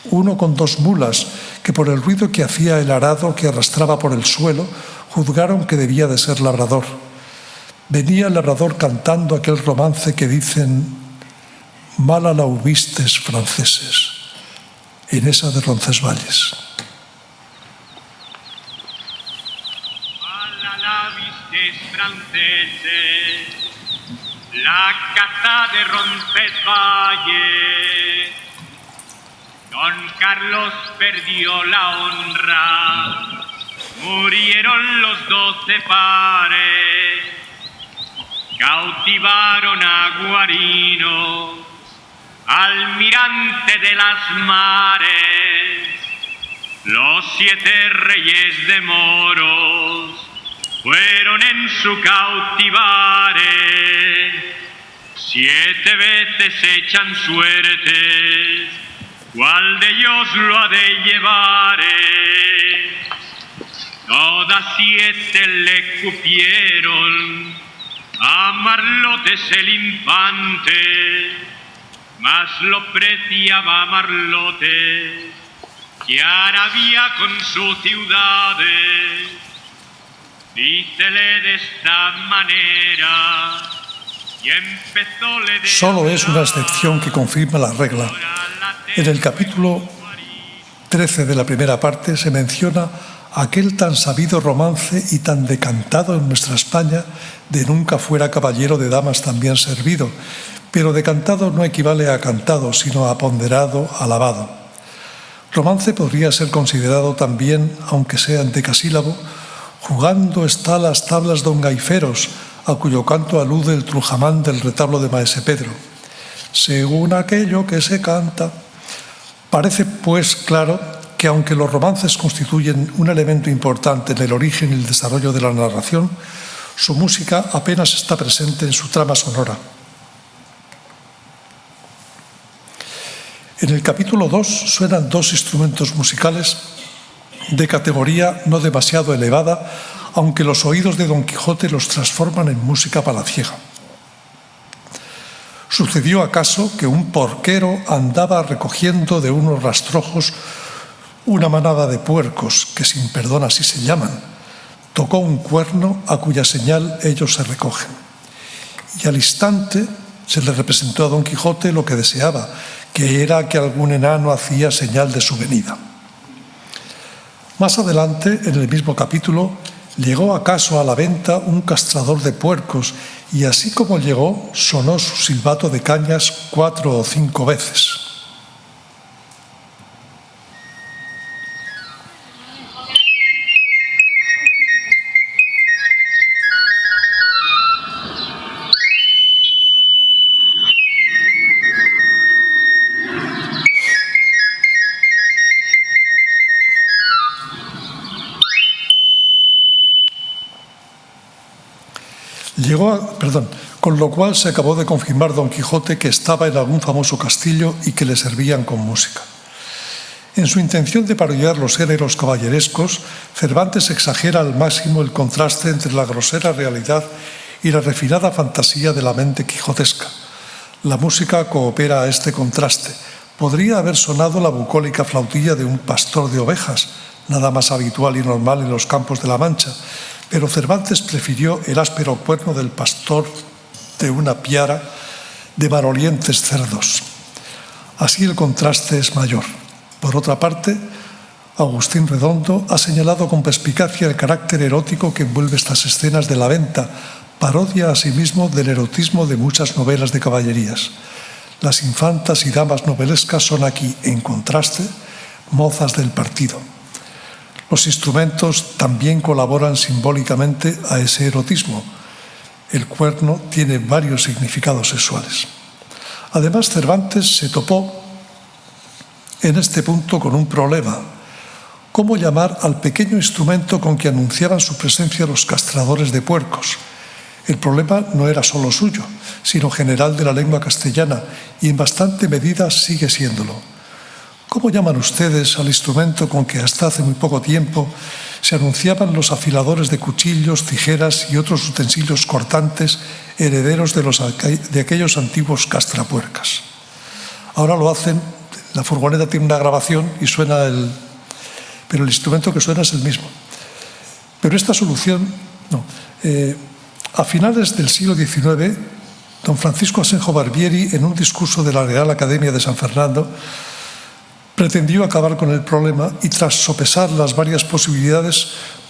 uno con 2 mulas, que por el ruido que hacía el arado que arrastraba por el suelo, juzgaron que debía de ser labrador. Venía el labrador cantando aquel romance que dicen: mala la hubistes, franceses, en esa de Roncesvalles. Mala la hubistes, franceses, la caza de Roncesvalles. Don Carlos perdió la honra, murieron los 12 pares, cautivaron a Guarino, almirante de las mares. Los 7 reyes de moros fueron en su cautivare, 7 veces echan suertes, ¿cuál de ellos lo ha de llevar? Todas 7 le cupieron, a Marlotes el infante, mas lo preciaba Marlotes, que había con su ciudad. Dícele de esta manera, y empezóle de Solo es una excepción que confirma la regla. En el capítulo 13 de la primera parte se menciona aquel tan sabido romance y tan decantado en nuestra España de nunca fuera caballero de damas tan bien servido, pero decantado no equivale a cantado, sino a ponderado, alabado. Romance podría ser considerado también, aunque sea en decasílabo, jugando está las tablas don Gaiferos, a cuyo canto alude el Trujamán del retablo de Maese Pedro. Según aquello que se canta. Parece, pues, claro que aunque los romances constituyen un elemento importante en el origen y el desarrollo de la narración, su música apenas está presente en su trama sonora. En el capítulo 2 suenan 2 instrumentos musicales de categoría no demasiado elevada, aunque los oídos de Don Quijote los transforman en música palaciega. ¿Sucedió acaso que un porquero andaba recogiendo de unos rastrojos una manada de puercos, que sin perdón así se llaman? Tocó un cuerno a cuya señal ellos se recogen. Y al instante se le representó a Don Quijote lo que deseaba, que era que algún enano hacía señal de su venida. Más adelante, en el mismo capítulo, llegó acaso a la venta un castrador de puercos, y así como llegó, sonó su silbato de cañas 4 o 5 veces. Con lo cual se acabó de confirmar Don Quijote que estaba en algún famoso castillo y que le servían con música. En su intención de parodiar los géneros caballerescos, Cervantes exagera al máximo el contraste entre la grosera realidad y la refinada fantasía de la mente quijotesca. La música coopera a este contraste. Podría haber sonado la bucólica flautilla de un pastor de ovejas, nada más habitual y normal en los campos de la Mancha, pero Cervantes prefirió el áspero cuerno del pastor de una piara de malolientes cerdos. Así el contraste es mayor. Por otra parte, Agustín Redondo ha señalado con perspicacia el carácter erótico que envuelve estas escenas de la venta, parodia asimismo del erotismo de muchas novelas de caballerías. Las infantas y damas novelescas son aquí, en contraste, mozas del partido. Los instrumentos también colaboran simbólicamente a ese erotismo. El cuerno tiene varios significados sexuales. Además, Cervantes se topó en este punto con un problema: cómo llamar al pequeño instrumento con que anunciaban su presencia los castradores de puercos. El problema no era solo suyo, sino general de la lengua castellana, y en bastante medida sigue siéndolo. ¿Cómo llaman ustedes al instrumento con que hasta hace muy poco tiempo se anunciaban los afiladores de cuchillos, tijeras y otros utensilios cortantes herederos de aquellos antiguos castrapuercas? Ahora lo hacen, la furgoneta tiene una grabación y suena pero el instrumento que suena es el mismo. Pero esta solución, no. A finales del siglo XIX, don Francisco Asenjo Barbieri, en un discurso de la Real Academia de San Fernando, pretendió acabar con el problema y, tras sopesar las varias posibilidades,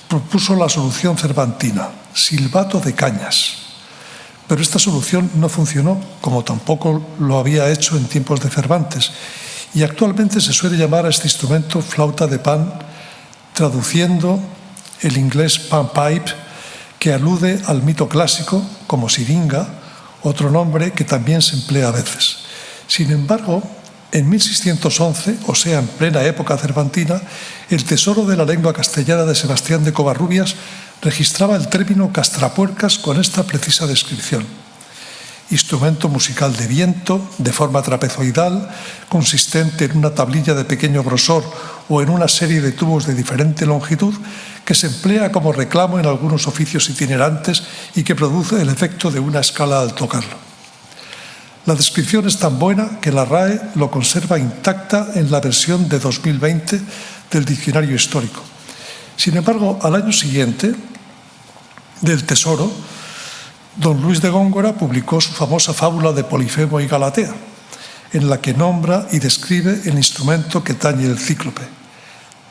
propuso la solución cervantina: silbato de cañas. Pero esta solución no funcionó, como tampoco lo había hecho en tiempos de Cervantes, y actualmente se suele llamar a este instrumento flauta de pan, traduciendo el inglés panpipe, que alude al mito clásico como siringa, otro nombre que también se emplea a veces. Sin embargo, en 1611, o sea, en plena época cervantina, el Tesoro de la Lengua Castellana de Sebastián de Covarrubias registraba el término castrapuercas con esta precisa descripción: instrumento musical de viento, de forma trapezoidal, consistente en una tablilla de pequeño grosor o en una serie de tubos de diferente longitud, que se emplea como reclamo en algunos oficios itinerantes y que produce el efecto de una escala al tocarlo. La descripción es tan buena que la RAE lo conserva intacta en la versión de 2020 del Diccionario Histórico. Sin embargo, al año siguiente del Tesoro, don Luis de Góngora publicó su famosa fábula de Polifemo y Galatea, en la que nombra y describe el instrumento que tañe el cíclope.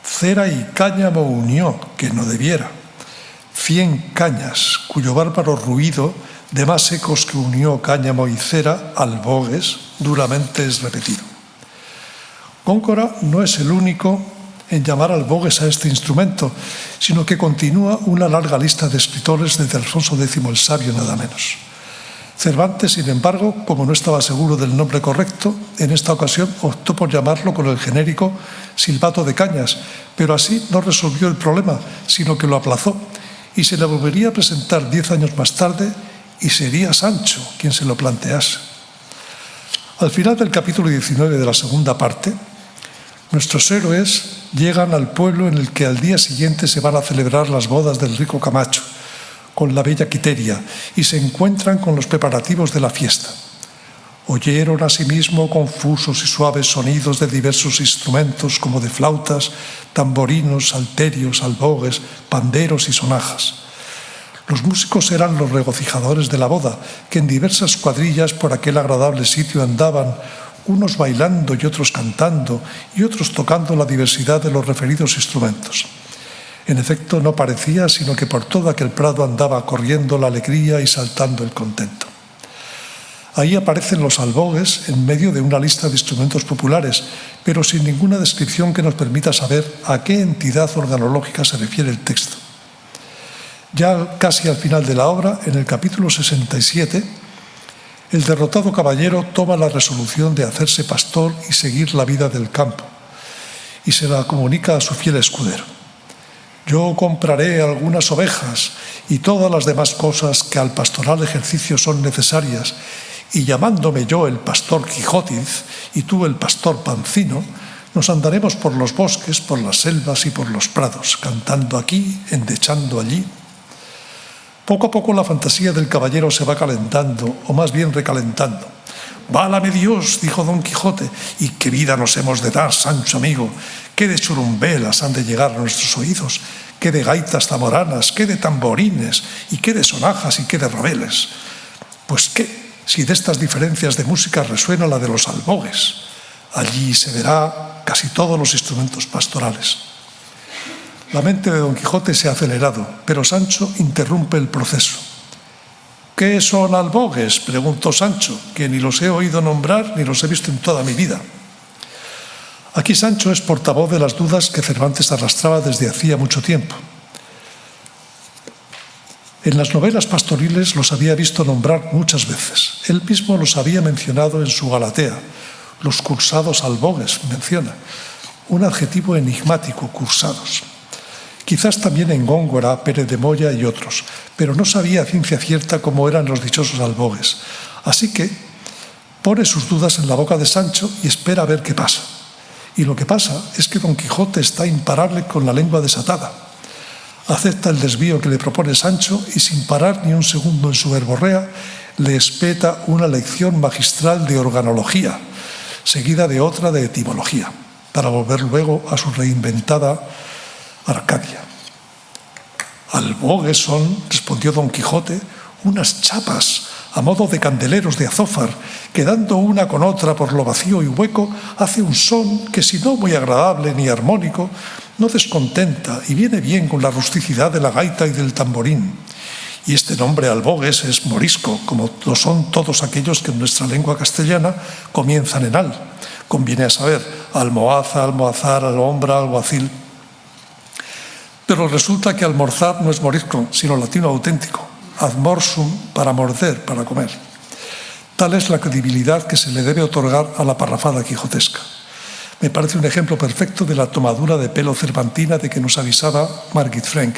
Cera y cáñamo unió, que no debiera. 100 cañas, cuyo bárbaro ruido, de más ecos que unió cáñamo y cera, albogues, duramente es repetido. Góngora no es el único en llamar albogues a este instrumento, sino que continúa una larga lista de escritores desde Alfonso X el Sabio, nada menos. Cervantes, sin embargo, como no estaba seguro del nombre correcto, en esta ocasión optó por llamarlo con el genérico silbato de cañas, pero así no resolvió el problema, sino que lo aplazó, y se le volvería a presentar 10 años más tarde, y sería Sancho quien se lo plantease. Al final del capítulo 19 de la segunda parte, nuestros héroes llegan al pueblo en el que al día siguiente se van a celebrar las bodas del rico Camacho con la bella Quiteria, y se encuentran con los preparativos de la fiesta. Oyeron asimismo confusos y suaves sonidos de diversos instrumentos, como de flautas, tamborinos, salterios, albogues, panderos y sonajas. Los músicos eran los regocijadores de la boda, que en diversas cuadrillas por aquel agradable sitio andaban, unos bailando y otros cantando, y otros tocando la diversidad de los referidos instrumentos. En efecto, no parecía sino que por todo aquel prado andaba corriendo la alegría y saltando el contento. Ahí aparecen los albogues en medio de una lista de instrumentos populares, pero sin ninguna descripción que nos permita saber a qué entidad organológica se refiere el texto. Ya casi al final de la obra, en el capítulo 67, el derrotado caballero toma la resolución de hacerse pastor y seguir la vida del campo, y se la comunica a su fiel escudero. Yo compraré algunas ovejas y todas las demás cosas que al pastoral ejercicio son necesarias, y llamándome yo el pastor Quijótiz y tú el pastor Pancino, nos andaremos por los bosques, por las selvas y por los prados, cantando aquí, endechando allí. Poco a poco la fantasía del caballero se va calentando, o más bien recalentando. «Válame Dios», dijo don Quijote, «y qué vida nos hemos de dar, Sancho amigo. Qué de churumbelas han de llegar a nuestros oídos, qué de gaitas zamoranas, qué de tamborines, y qué de sonajas y qué de robeles. Pues qué, si de estas diferencias de música resuena la de los albogues. Allí se verá casi todos los instrumentos pastorales. La mente de Don Quijote se ha acelerado, pero Sancho interrumpe el proceso. ¿Qué son albogues?, preguntó Sancho, que ni los he oído nombrar ni los he visto en toda mi vida. Aquí Sancho es portavoz de las dudas que Cervantes arrastraba desde hacía mucho tiempo. En las novelas pastoriles los había visto nombrar muchas veces. Él mismo los había mencionado en su Galatea. Los cursados albogues, menciona. Un adjetivo enigmático, cursados. Quizás también en Góngora, Pérez de Moya y otros, pero no sabía a ciencia cierta cómo eran los dichosos albogues. Así que pone sus dudas en la boca de Sancho y espera a ver qué pasa. Y lo que pasa es que Don Quijote está imparable con la lengua desatada. Acepta el desvío que le propone Sancho y sin parar ni un segundo en su verborrea le espeta una lección magistral de organología, seguida de otra de etimología, para volver luego a su reinventada Arcadia. Albogues son, respondió Don Quijote, unas chapas a modo de candeleros de azófar, que dando una con otra por lo vacío y hueco, hace un son que, si no muy agradable ni armónico, no descontenta y viene bien con la rusticidad de la gaita y del tamborín. Y este nombre albogues es morisco, como lo son todos aquellos que en nuestra lengua castellana comienzan en al. Conviene a saber, almohaza, almohazar, alhombra, alguacil. Pero resulta que almorzar no es morisco, sino latino auténtico. Admorsum, para morder, para comer. Tal es la credibilidad que se le debe otorgar a la parrafada quijotesca. Me parece un ejemplo perfecto de la tomadura de pelo cervantina de que nos avisaba Margit Frank,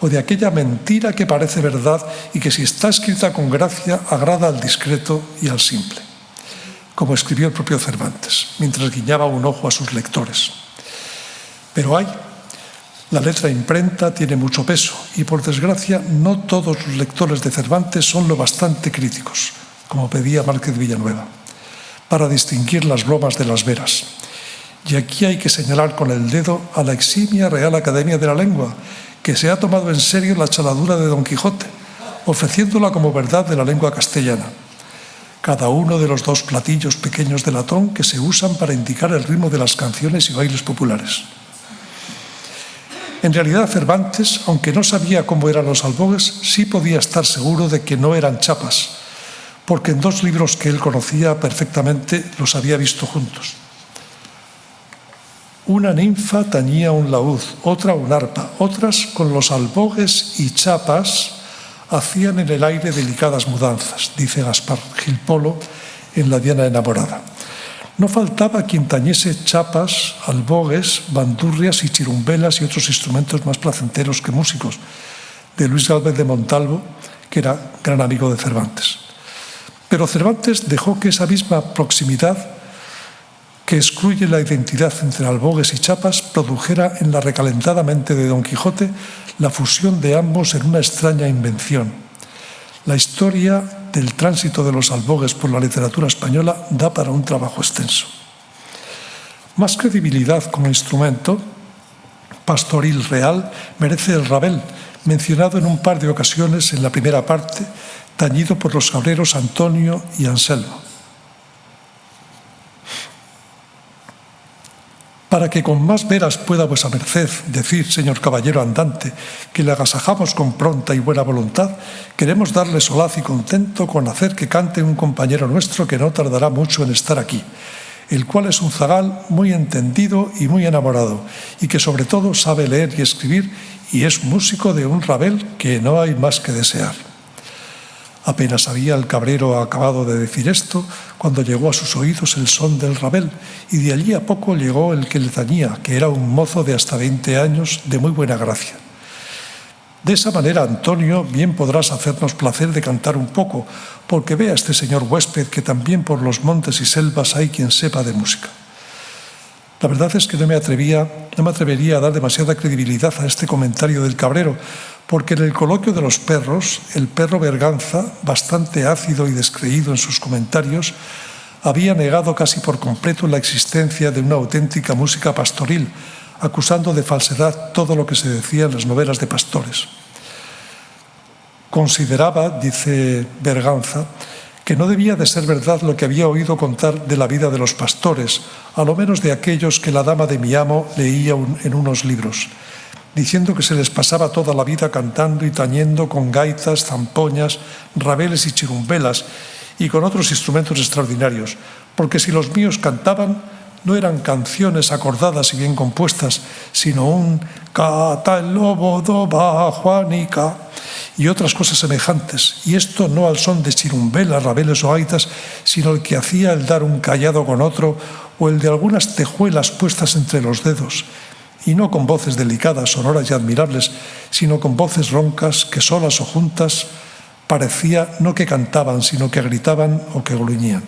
o de aquella mentira que parece verdad y que, si está escrita con gracia, agrada al discreto y al simple, como escribió el propio Cervantes, mientras guiñaba un ojo a sus lectores. Pero la letra imprenta tiene mucho peso y, por desgracia, no todos los lectores de Cervantes son lo bastante críticos, como pedía Márquez Villanueva, para distinguir las bromas de las veras. Y aquí hay que señalar con el dedo a la eximia Real Academia de la Lengua, que se ha tomado en serio la chaladura de Don Quijote, ofreciéndola como verdad de la lengua castellana. Cada uno de los dos platillos pequeños de latón que se usan para indicar el ritmo de las canciones y bailes populares. En realidad, Cervantes, aunque no sabía cómo eran los albogues, sí podía estar seguro de que no eran chapas, porque en dos libros que él conocía perfectamente los había visto juntos. Una ninfa tañía un laúd, otra un arpa, otras con los albogues y chapas hacían en el aire delicadas mudanzas, dice Gaspar Gil Polo en La Diana enamorada. No faltaba quien tañese chapas, albogues, bandurrias y chirumbelas y otros instrumentos más placenteros que músicos, de Luis Gálvez de Montalvo, que era gran amigo de Cervantes. Pero Cervantes dejó que esa misma proximidad que excluye la identidad entre albogues y chapas produjera en la recalentada mente de Don Quijote la fusión de ambos en una extraña invención. La historia del tránsito de los albogues por la literatura española da para un trabajo extenso. Más credibilidad como instrumento pastoril real merece el rabel, mencionado en un par de ocasiones en la primera parte, tañido por los cabreros Antonio y Anselmo. Para que con más veras pueda vuesa merced decir, señor caballero andante, que le agasajamos con pronta y buena voluntad, queremos darle solaz y contento con hacer que cante un compañero nuestro que no tardará mucho en estar aquí, el cual es un zagal muy entendido y muy enamorado, y que sobre todo sabe leer y escribir, y es músico de un rabel que no hay más que desear. Apenas había el cabrero acabado de decir esto, cuando llegó a sus oídos el son del rabel, y de allí a poco llegó el que le tañía, que era un mozo de hasta 20 años, de muy buena gracia. De esa manera, Antonio, bien podrás hacernos placer de cantar un poco, porque vea este señor huésped que también por los montes y selvas hay quien sepa de música. La verdad es que no me atrevería a dar demasiada credibilidad a este comentario del cabrero, porque en el coloquio de los perros, el perro Berganza, bastante ácido y descreído en sus comentarios, había negado casi por completo la existencia de una auténtica música pastoril, acusando de falsedad todo lo que se decía en las novelas de pastores. Consideraba, dice Berganza, que no debía de ser verdad lo que había oído contar de la vida de los pastores, a lo menos de aquellos que la dama de mi amo leía en unos libros, diciendo que se les pasaba toda la vida cantando y tañendo con gaitas, zampoñas, rabeles y chirumbelas y con otros instrumentos extraordinarios, porque si los míos cantaban, no eran canciones acordadas y bien compuestas, sino un cata el lobo doba Juanica y otras cosas semejantes, y esto no al son de chirumbelas, rabeles o gaitas, sino el que hacía el dar un callado con otro o el de algunas tejuelas puestas entre los dedos, y no con voces delicadas, sonoras y admirables, sino con voces roncas que solas o juntas parecía no que cantaban, sino que gritaban o que gruñían.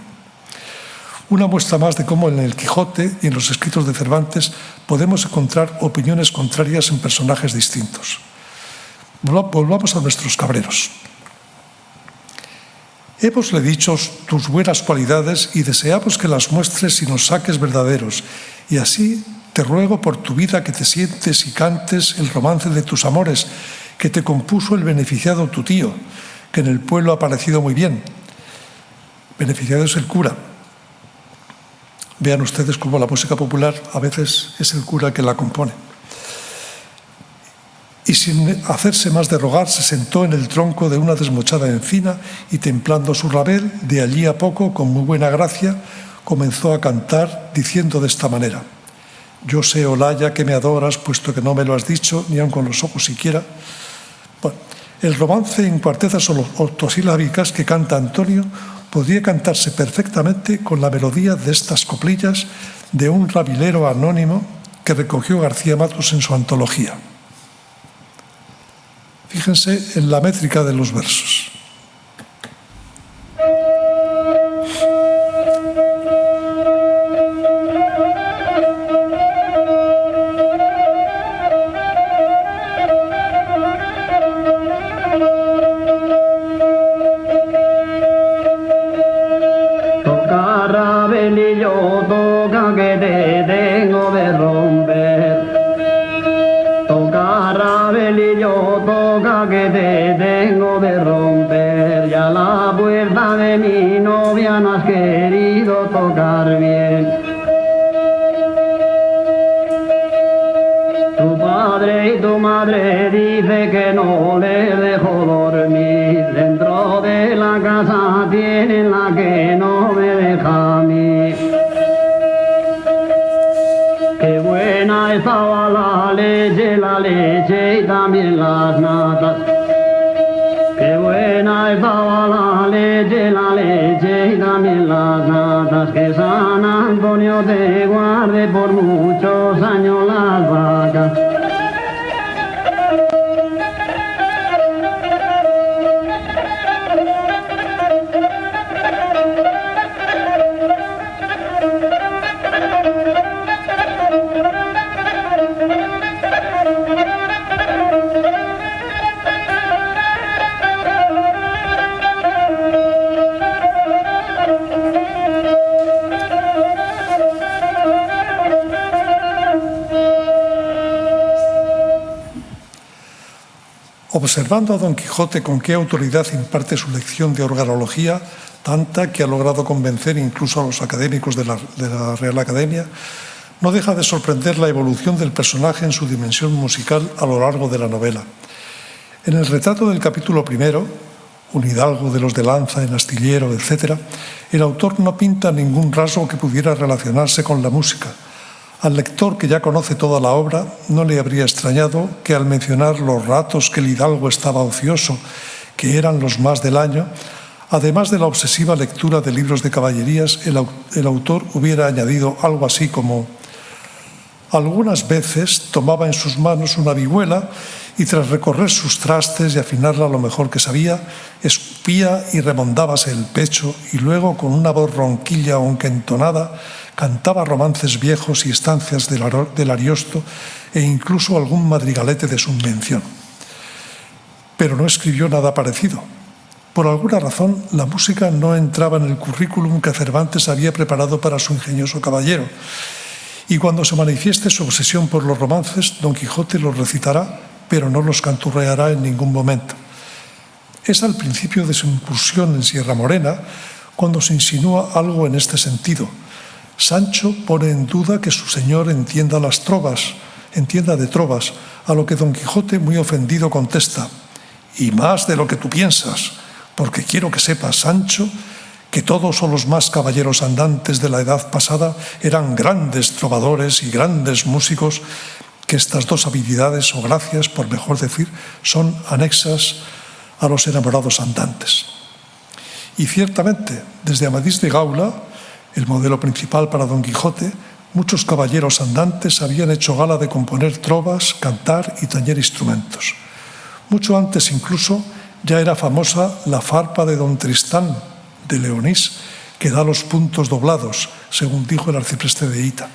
Una muestra más de cómo en el Quijote y en los escritos de Cervantes podemos encontrar opiniones contrarias en personajes distintos. Volvamos a nuestros cabreros. Hémosle dicho tus buenas cualidades y deseamos que las muestres y nos saques verdaderos, y así te ruego por tu vida que te sientes y cantes el romance de tus amores, que te compuso el beneficiado tu tío, que en el pueblo ha parecido muy bien. Beneficiado es el cura. Vean ustedes cómo la música popular a veces es el cura que la compone. Y sin hacerse más de rogar, se sentó en el tronco de una desmochada encina y templando su rabel, de allí a poco, con muy buena gracia, comenzó a cantar diciendo de esta manera: yo sé, Olaya, que me adoras, puesto que no me lo has dicho, ni aun con los ojos siquiera. Bueno, el romance en cuartetas octosilábicas que canta Antonio podría cantarse perfectamente con la melodía de estas coplillas de un rabilero anónimo que recogió García Matos en su antología. Fíjense en la métrica de los versos. Que te tengo de romper, ya la puerta de mi novia no has querido tocar bien. Tu padre y tu madre dice que no le dejo dormir, dentro de la casa tienen la que no me deja a mí. Qué buena estaba la leche y también las natas. Qué buena estaba la leche y también las natas. Que San Antonio te guarde por muchos años las vacas. Observando a Don Quijote con qué autoridad imparte su lección de organología, tanta que ha logrado convencer incluso a los académicos de la Real Academia, no deja de sorprender la evolución del personaje en su dimensión musical a lo largo de la novela. En el retrato del capítulo primero, un hidalgo de los de lanza en astillero, etc., el autor no pinta ningún rasgo que pudiera relacionarse con la música. Al lector, que ya conoce toda la obra, no le habría extrañado que al mencionar los ratos que el hidalgo estaba ocioso, que eran los más del año, además de la obsesiva lectura de libros de caballerías, el autor hubiera añadido algo así como: algunas veces tomaba en sus manos una vihuela y tras recorrer sus trastes y afinarla lo mejor que sabía, escupía y remondábase el pecho y luego con una voz ronquilla aunque entonada cantaba romances viejos y estancias del Ariosto e incluso algún madrigalete de su invención. Pero no escribió nada parecido. Por alguna razón, la música no entraba en el currículum que Cervantes había preparado para su ingenioso caballero, y cuando se manifieste su obsesión por los romances, Don Quijote los recitará, pero no los canturreará en ningún momento. Es al principio de su incursión en Sierra Morena cuando se insinúa algo en este sentido. Sancho pone en duda que su señor entienda de trovas, a lo que Don Quijote, muy ofendido, contesta: y más de lo que tú piensas, porque quiero que sepas, Sancho, que todos los más caballeros andantes de la edad pasada eran grandes trovadores y grandes músicos, que estas dos habilidades, o gracias, por mejor decir, son anexas a los enamorados andantes. Y ciertamente, desde Amadís de Gaula, el modelo principal para Don Quijote, muchos caballeros andantes habían hecho gala de componer trovas, cantar y tañer instrumentos. Mucho antes incluso ya era famosa la farpa de Don Tristán de Leonís, que da los puntos doblados, según dijo el arcipreste de Hita.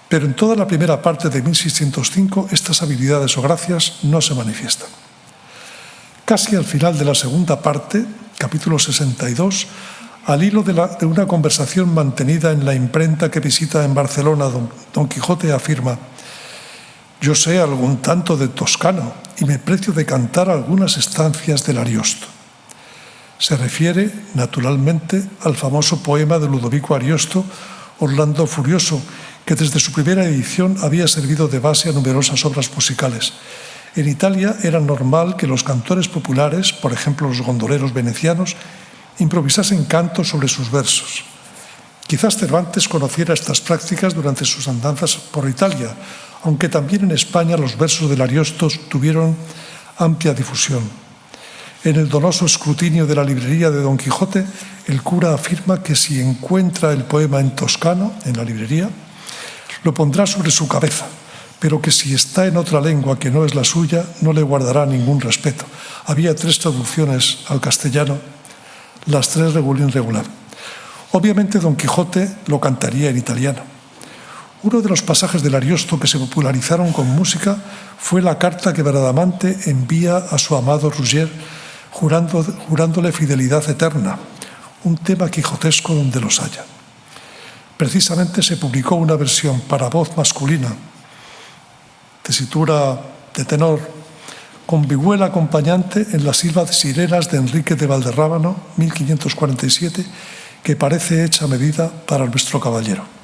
Pero en toda la primera parte de 1605 estas habilidades o gracias no se manifiestan. Casi al final de la segunda parte, capítulo 62, al hilo de una conversación mantenida en la imprenta que visita en Barcelona, Don Quijote afirma: yo sé algún tanto de toscano y me precio de cantar algunas estancias del Ariosto. Se refiere, naturalmente, al famoso poema de Ludovico Ariosto, Orlando Furioso, que desde su primera edición había servido de base a numerosas obras musicales. En Italia era normal que los cantores populares, por ejemplo los gondoleros venecianos, improvisasen cantos sobre sus versos. Quizás Cervantes conociera estas prácticas durante sus andanzas por Italia, aunque también en España los versos del Ariosto tuvieron amplia difusión. En el donoso escrutinio de la librería de Don Quijote, el cura afirma que si encuentra el poema en toscano, en la librería, lo pondrá sobre su cabeza, pero que si está en otra lengua que no es la suya, no le guardará ningún respeto. Había 3 traducciones al castellano, las 3 regular. Obviamente Don Quijote lo cantaría en italiano. Uno de los pasajes del Ariosto que se popularizaron con música fue la carta que Bradamante envía a su amado Roger, jurándole fidelidad eterna, un tema quijotesco donde los haya. Precisamente se publicó una versión para voz masculina, tesitura de tenor, con vihuela acompañante en las silvas sirenas de Enrique de Valderrábano, 1547, que parece hecha a medida para nuestro caballero.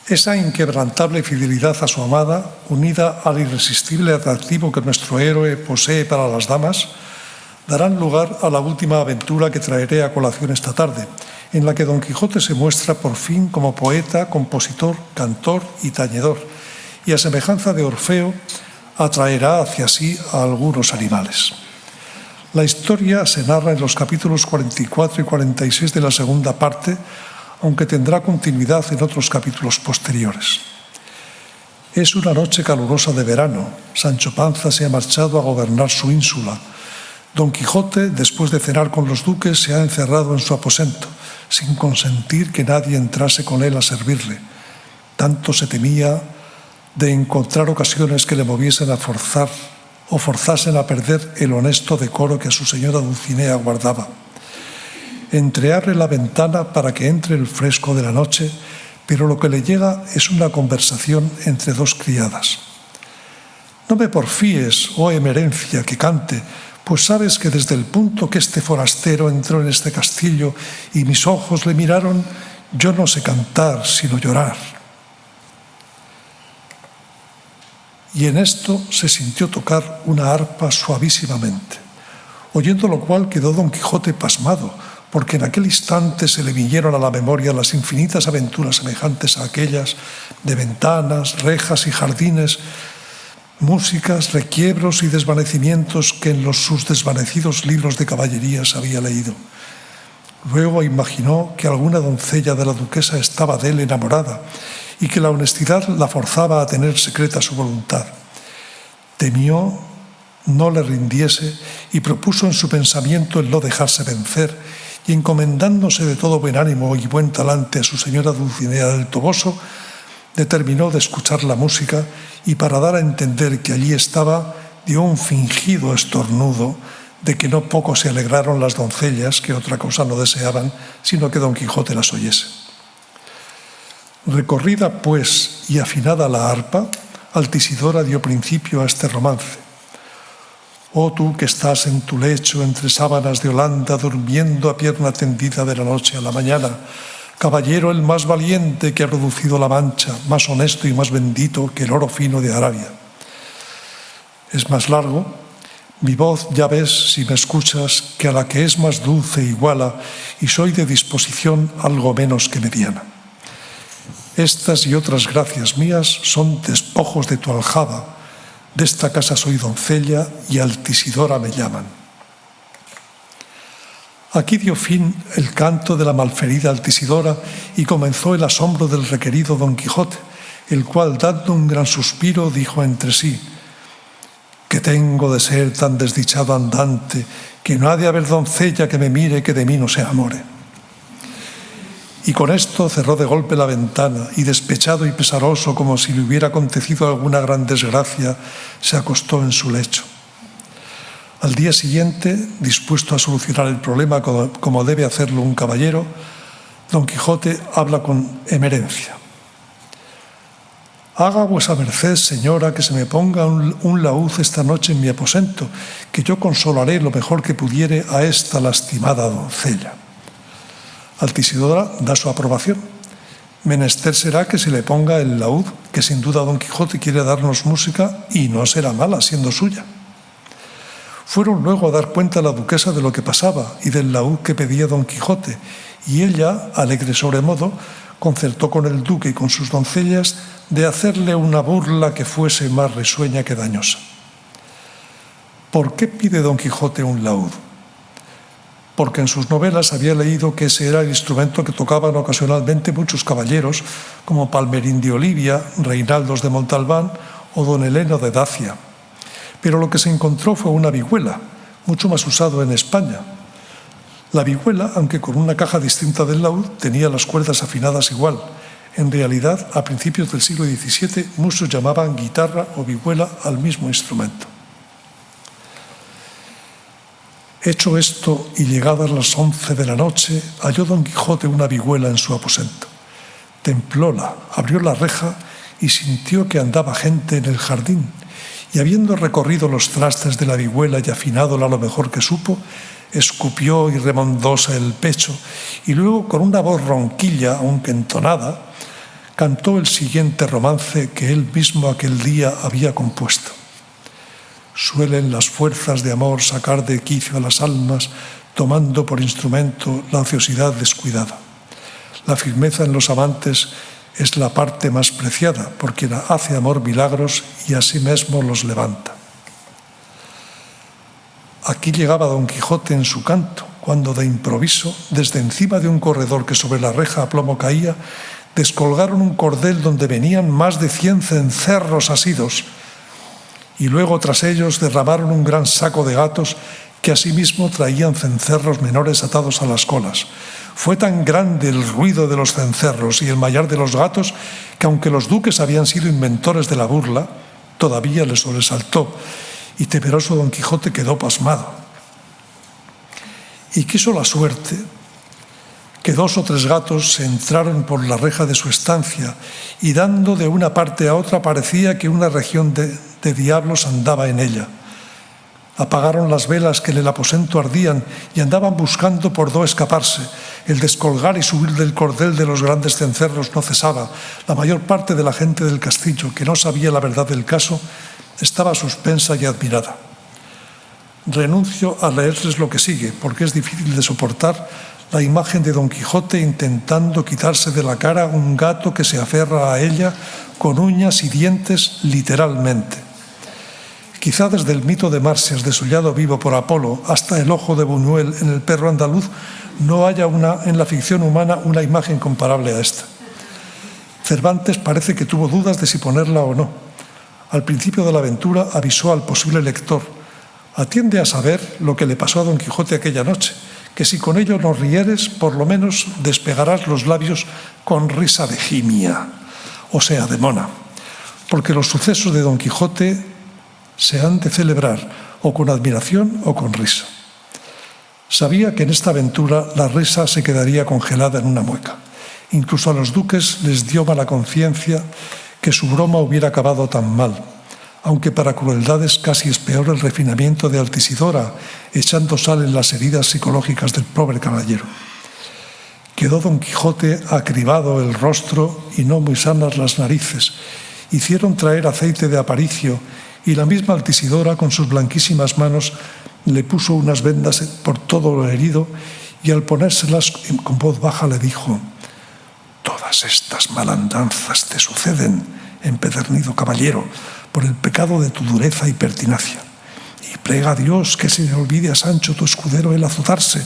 Esa inquebrantable fidelidad a su amada, unida al irresistible atractivo que nuestro héroe posee para las damas, darán lugar a la última aventura que traeré a colación esta tarde, en la que Don Quijote se muestra por fin como poeta, compositor, cantor y tañedor, y a semejanza de Orfeo, atraerá hacia sí a algunos animales. La historia se narra en los capítulos 44 y 46 de la segunda parte, aunque tendrá continuidad en otros capítulos posteriores. Es una noche calurosa de verano. Sancho Panza se ha marchado a gobernar su ínsula. Don Quijote, después de cenar con los duques, se ha encerrado en su aposento, sin consentir que nadie entrase con él a servirle. Tanto se temía de encontrar ocasiones que le moviesen a forzar o forzasen a perder el honesto decoro que a su señora Dulcinea guardaba. Entreabre la ventana para que entre el fresco de la noche, pero lo que le llega es una conversación entre dos criadas. «No me porfíes, oh emerencia, que cante, pues sabes que desde el punto que este forastero entró en este castillo y mis ojos le miraron, yo no sé cantar sino llorar». Y en esto se sintió tocar una arpa suavísimamente, oyendo lo cual quedó Don Quijote pasmado, porque en aquel instante se le vinieron a la memoria las infinitas aventuras semejantes a aquellas de ventanas, rejas y jardines, músicas, requiebros y desvanecimientos que en sus desvanecidos libros de caballerías había leído. Luego imaginó que alguna doncella de la duquesa estaba de él enamorada y que la honestidad la forzaba a tener secreta su voluntad. Temió no le rindiese y propuso en su pensamiento el no dejarse vencer, y encomendándose de todo buen ánimo y buen talante a su señora Dulcinea del Toboso, determinó de escuchar la música y, para dar a entender que allí estaba, dio un fingido estornudo, de que no poco se alegraron las doncellas, que otra cosa no deseaban, sino que Don Quijote las oyese. Recorrida, pues, y afinada la arpa, Altisidora dio principio a este romance. Oh tú que estás en tu lecho entre sábanas de Holanda, durmiendo a pierna tendida de la noche a la mañana, caballero el más valiente que ha reducido la Mancha, más honesto y más bendito que el oro fino de Arabia. Es más largo, mi voz ya ves, si me escuchas, que a la que es más dulce iguala, y soy de disposición algo menos que mediana. Estas y otras gracias mías son despojos de tu aljaba. De esta casa soy doncella y Altisidora me llaman. Aquí dio fin el canto de la malferida Altisidora y comenzó el asombro del requerido Don Quijote, el cual, dando un gran suspiro, dijo entre sí: «¿Qué tengo de ser tan desdichado andante, que no ha de haber doncella que me mire que de mí no se amore?» Y con esto cerró de golpe la ventana y, despechado y pesaroso, como si le hubiera acontecido alguna gran desgracia, se acostó en su lecho. Al día siguiente, dispuesto a solucionar el problema como debe hacerlo un caballero, Don Quijote habla con emerencia. «Haga vuesa merced, señora, que se me ponga un laúd esta noche en mi aposento, que yo consolaré lo mejor que pudiere a esta lastimada doncella». Altisidora da su aprobación. Menester será que se le ponga el laúd, que sin duda Don Quijote quiere darnos música y no será mala siendo suya. Fueron luego a dar cuenta a la duquesa de lo que pasaba y del laúd que pedía Don Quijote, y ella, alegre sobremodo, concertó con el duque y con sus doncellas de hacerle una burla que fuese más risueña que dañosa. ¿Por qué pide Don Quijote un laúd? Porque en sus novelas había leído que ese era el instrumento que tocaban ocasionalmente muchos caballeros, como Palmerín de Olivia, Reinaldos de Montalbán o Don Heleno de Dacia. Pero lo que se encontró fue una vihuela, mucho más usado en España. La vihuela, aunque con una caja distinta del laúd, tenía las cuerdas afinadas igual. En realidad, a principios del siglo XVII, muchos llamaban guitarra o vihuela al mismo instrumento. Hecho esto y llegadas las 11 de la noche, halló Don Quijote una vihuela en su aposento. Templóla, abrió la reja y sintió que andaba gente en el jardín, y habiendo recorrido los trastes de la vihuela y afinándola lo mejor que supo, escupió y remondóse el pecho, y luego con una voz ronquilla, aunque entonada, cantó el siguiente romance que él mismo aquel día había compuesto. Suelen las fuerzas de amor sacar de quicio a las almas, tomando por instrumento la ociosidad descuidada. La firmeza en los amantes es la parte más preciada, por quien hace amor milagros y a sí mismo los levanta. Aquí llegaba Don Quijote en su canto, cuando de improviso, desde encima de un corredor que sobre la reja a plomo caía, descolgaron un cordel donde venían más de 100 cencerros asidos, y luego tras ellos derramaron un gran saco de gatos que asimismo traían cencerros menores atados a las colas. Fue tan grande el ruido de los cencerros y el mayar de los gatos que, aunque los duques habían sido inventores de la burla, todavía les sobresaltó, y temeroso Don Quijote quedó pasmado. Y quiso la suerte que 2 o 3 gatos se entraron por la reja de su estancia y dando de una parte a otra parecía que una región de diablos andaba en ella. Apagaron las velas que en el aposento ardían y andaban buscando por dónde escaparse. El descolgar y subir del cordel de los grandes cencerros no cesaba. La mayor parte de la gente del castillo, que no sabía la verdad del caso, estaba suspensa y admirada. Renuncio a leerles lo que sigue, porque es difícil de soportar la imagen de Don Quijote intentando quitarse de la cara un gato que se aferra a ella con uñas y dientes literalmente. Quizá desde el mito de Marsias, desollado vivo por Apolo, hasta el ojo de Buñuel en El perro andaluz, no haya en la ficción humana una imagen comparable a esta. Cervantes parece que tuvo dudas de si ponerla o no. Al principio de la aventura avisó al posible lector: atiende a saber lo que le pasó a Don Quijote aquella noche, que si con ello no rieres, por lo menos despegarás los labios con risa de gimia, o sea, de mona, porque los sucesos de Don Quijote se han de celebrar o con admiración o con risa. Sabía que en esta aventura la risa se quedaría congelada en una mueca. Incluso a los duques les dio mala conciencia que su broma hubiera acabado tan mal, aunque para crueldades casi es peor el refinamiento de Altisidora, echando sal en las heridas psicológicas del pobre caballero. Quedó Don Quijote acribado el rostro y no muy sanas las narices. Hicieron traer aceite de aparicio y la misma Altisidora, con sus blanquísimas manos, le puso unas vendas por todo lo herido y al ponérselas con voz baja le dijo: «Todas estas malandanzas te suceden, empedernido caballero, por el pecado de tu dureza y pertinacia. Y prega a Dios que se le olvide a Sancho tu escudero el azotarse,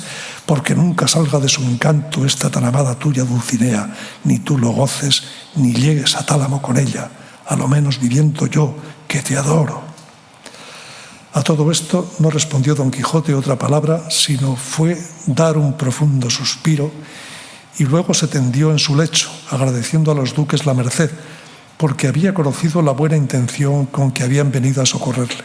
porque nunca salga de su encanto esta tan amada tuya Dulcinea, ni tú lo goces, ni llegues a tálamo con ella, a lo menos viviendo yo, que te adoro». A todo esto no respondió Don Quijote otra palabra, sino fue dar un profundo suspiro y luego se tendió en su lecho, agradeciendo a los duques la merced, porque había conocido la buena intención con que habían venido a socorrerle.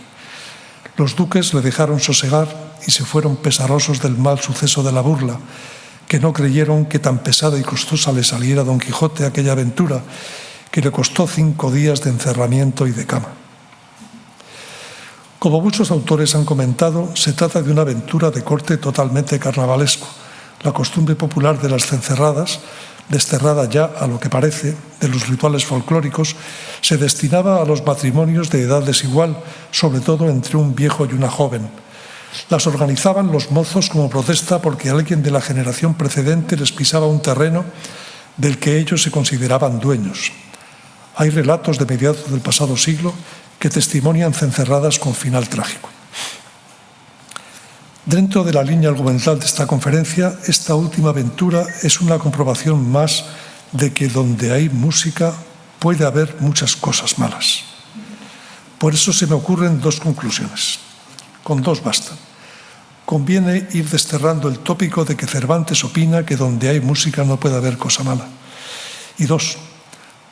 Los duques le dejaron sosegar y se fueron pesarosos del mal suceso de la burla, que no creyeron que tan pesada y costosa le saliera a Don Quijote aquella aventura, que le costó 5 días de encerramiento y de cama. Como muchos autores han comentado, se trata de una aventura de corte totalmente carnavalesco. La costumbre popular de las cencerradas, desterrada ya a lo que parece de los rituales folclóricos, se destinaba a los matrimonios de edad desigual, sobre todo entre un viejo y una joven. Las organizaban los mozos como protesta porque alguien de la generación precedente les pisaba un terreno del que ellos se consideraban dueños. Hay relatos de mediados del pasado siglo que testimonian cencerradas con final trágico. Dentro de la línea argumental de esta conferencia, esta última aventura es una comprobación más de que donde hay música puede haber muchas cosas malas. Por eso se me ocurren 2 conclusiones. Con 2 bastan. Conviene ir desterrando el tópico de que Cervantes opina que donde hay música no puede haber cosa mala. Y 2,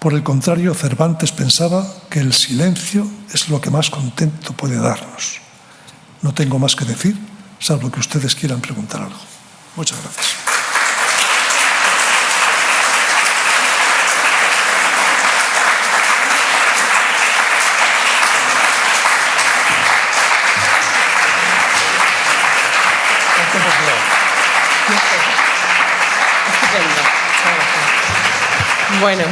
por el contrario, Cervantes pensaba que el silencio es lo que más contento puede darnos. No tengo más que decir, salvo que ustedes quieran preguntar algo. Muchas gracias. Bueno,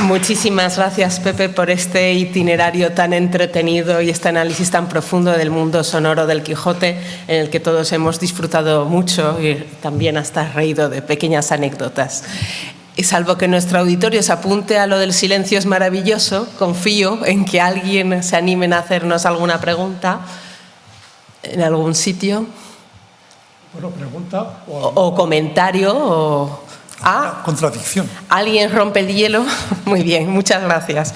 muchísimas gracias, Pepe, por este itinerario tan entretenido y este análisis tan profundo del mundo sonoro del Quijote, en el que todos hemos disfrutado mucho y también hasta reído de pequeñas anécdotas. Y salvo que nuestro auditorio se apunte a lo del silencio es maravilloso, confío en que alguien se anime a hacernos alguna pregunta. en algún sitio. Bueno, pregunta O comentario. Contradicción. ¿Alguien rompe el hielo? Muy bien, muchas gracias.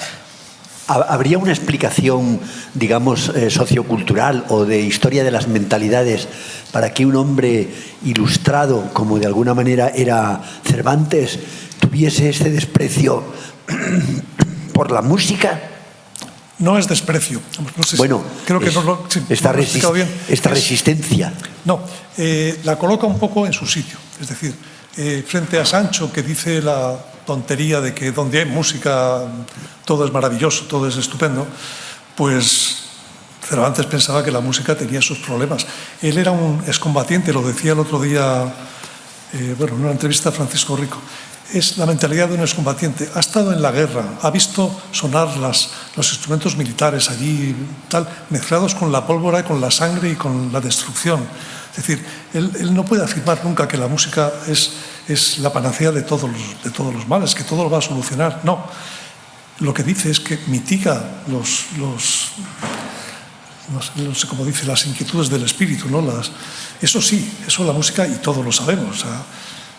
¿Habría una explicación, digamos, sociocultural o de historia de las mentalidades para que un hombre ilustrado, como de alguna manera era Cervantes, tuviese este desprecio por la música? No es desprecio. No sé bueno, creo que esta resistencia. No, la coloca un poco en su sitio. Es decir, frente a Sancho, que dice la tontería de que donde hay música todo es maravilloso, todo es estupendo, pues Cervantes pensaba que la música tenía sus problemas. Él era un excombatiente, lo decía el otro día, en una entrevista a Francisco Rico. Es la mentalidad de un excombatiente. Ha estado en la guerra, ha visto sonar los instrumentos militares allí, mezclados con la pólvora, con la sangre y con la destrucción. Es decir, él no puede afirmar nunca que la música es la panacea de todos los males, que todo lo va a solucionar. No. Lo que dice es que mitiga no sé cómo dice, las inquietudes del espíritu, ¿no? Eso sí, eso la música, y todos lo sabemos. O sea,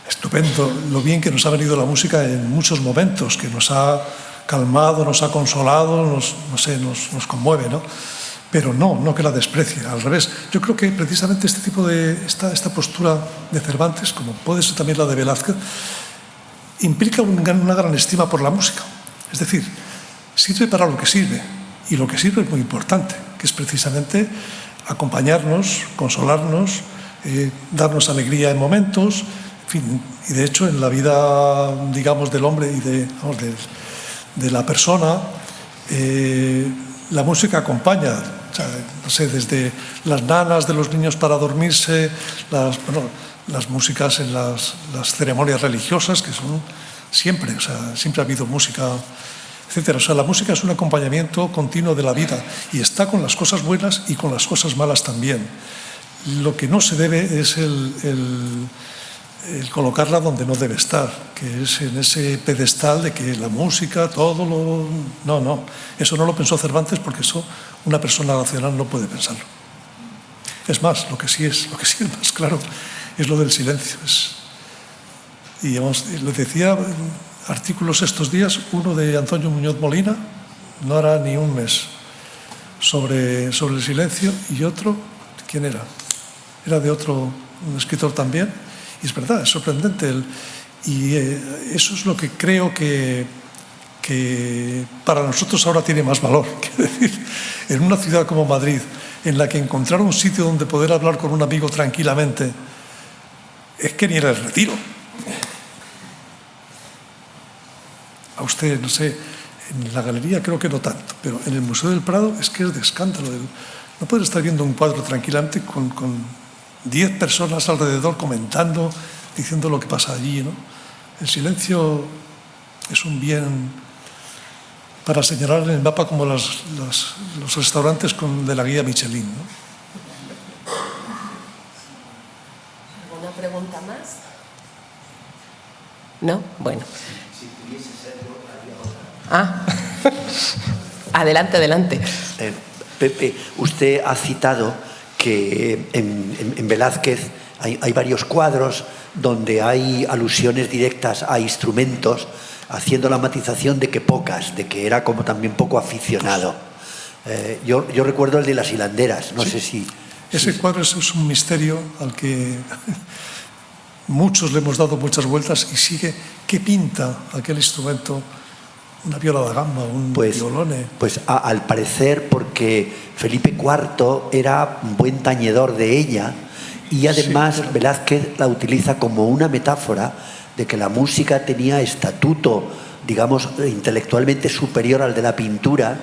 estupendo lo bien que nos ha venido la música en muchos momentos, que nos ha calmado, nos ha consolado, nos conmueve, ¿no? Pero no que la desprecie, al revés. Yo creo que precisamente este tipo de esta postura de Cervantes, como puede ser también la de Velázquez, implica una gran estima por la música. Es decir, sirve para lo que sirve, y lo que sirve es muy importante, que es precisamente acompañarnos, consolarnos, darnos alegría en momentos, en fin, y de hecho en la vida, digamos, del hombre y de la persona, la música acompaña, o sea, no sé, desde las nanas de los niños para dormirse, las músicas en las ceremonias religiosas, que son siempre, o sea, siempre ha habido música, etcétera. O sea, la música es un acompañamiento continuo de la vida y está con las cosas buenas y con las cosas malas también. Lo que no se debe es el colocarla donde no debe estar, que es en ese pedestal de que la música, todo lo... No, eso no lo pensó Cervantes, porque eso una persona racional no puede pensarlo. Es más, lo que sí es más claro es lo del silencio. Y les decía artículos estos días, uno de Antonio Muñoz Molina, no hará ni un mes, sobre el silencio, y otro, ¿quién era? Era de otro, un escritor también. Y es verdad, es sorprendente. Y eso es lo que creo que para nosotros ahora tiene más valor. Quiero decir, en una ciudad como Madrid, en la que encontrar un sitio donde poder hablar con un amigo tranquilamente es que ni era el Retiro. A usted, no sé, en la galería creo que no tanto, pero en el Museo del Prado es que es de escándalo. No poder estar viendo un cuadro tranquilamente con 10 personas alrededor comentando, diciendo lo que pasa allí, ¿no? El silencio es un bien para señalar en el mapa, como los restaurantes de la guía Michelin, ¿no? ¿Alguna pregunta más? ¿No? Bueno. Adelante. Pepe, usted ha citado que en Velázquez hay varios cuadros donde hay alusiones directas a instrumentos, haciendo la matización de que era como también poco aficionado. Yo recuerdo el de las hilanderas, no sé si... Ese cuadro es un misterio al que muchos le hemos dado muchas vueltas y sigue. ¿Qué pinta aquel instrumento? Una viola da gamba, un violone. Pues al parecer porque Felipe IV era un buen tañedor de ella, y además sí, Velázquez la utiliza como una metáfora de que la música tenía estatuto, digamos, intelectualmente superior al de la pintura,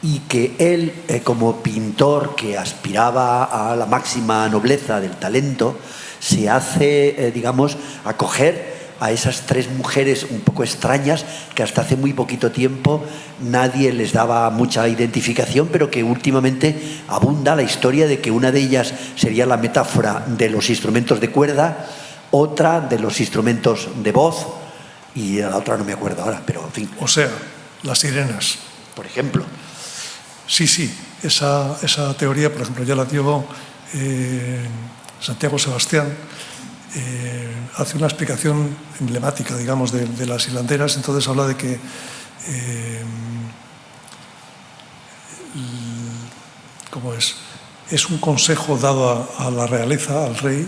y que él, como pintor que aspiraba a la máxima nobleza del talento, se hace, digamos, acoger a esas tres mujeres un poco extrañas que hasta hace muy poquito tiempo nadie les daba mucha identificación, pero que últimamente abunda la historia de que una de ellas sería la metáfora de los instrumentos de cuerda, otra de los instrumentos de voz, y la otra no me acuerdo ahora, pero en fin. O sea, las sirenas. Por ejemplo. Sí, esa teoría, por ejemplo, ya la dio Santiago Sebastián, hace una explicación emblemática, digamos, de las hilanderas. Entonces habla de que ¿cómo es? Es un consejo dado a la realeza, al rey,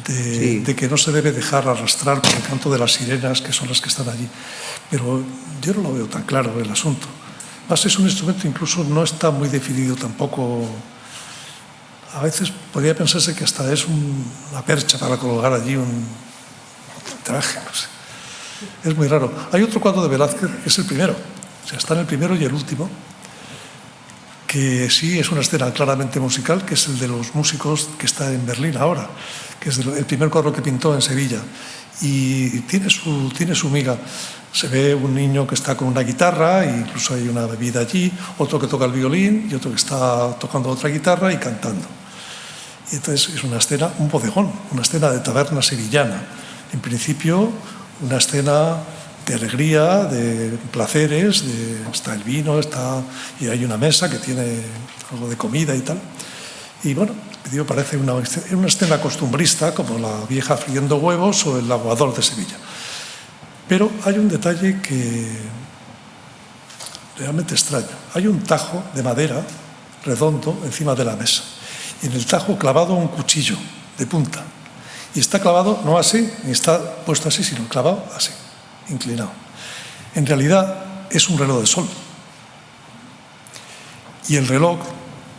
de que no se debe dejar arrastrar por el canto de las sirenas, que son las que están allí. Pero yo no lo veo tan claro el asunto. Más es un instrumento, incluso no está muy definido tampoco. A veces podría pensarse que hasta es una percha para colgar allí un traje, no sé. Es muy raro. Hay otro cuadro de Velázquez, que es el primero. O sea, está en el primero y el último, que sí es una escena claramente musical, que es el de los músicos que está en Berlín ahora, que es el primer cuadro que pintó en Sevilla. Y tiene su miga. Se ve un niño que está con una guitarra, e incluso hay una bebida allí, otro que toca el violín y otro que está tocando otra guitarra y cantando. Y entonces es una escena, un bodegón, una escena de taberna sevillana. En principio, una escena de alegría, de placeres, está el vino, y hay una mesa que tiene algo de comida y tal. Y bueno, parece una escena costumbrista, como la vieja friendo huevos o el aguador de Sevilla. Pero hay un detalle que realmente extraño. Hay un tajo de madera redondo encima de la mesa. Y en el tajo clavado un cuchillo de punta. Y está clavado no así, ni está puesto así, sino clavado así, inclinado. En realidad es un reloj de sol. Y el reloj,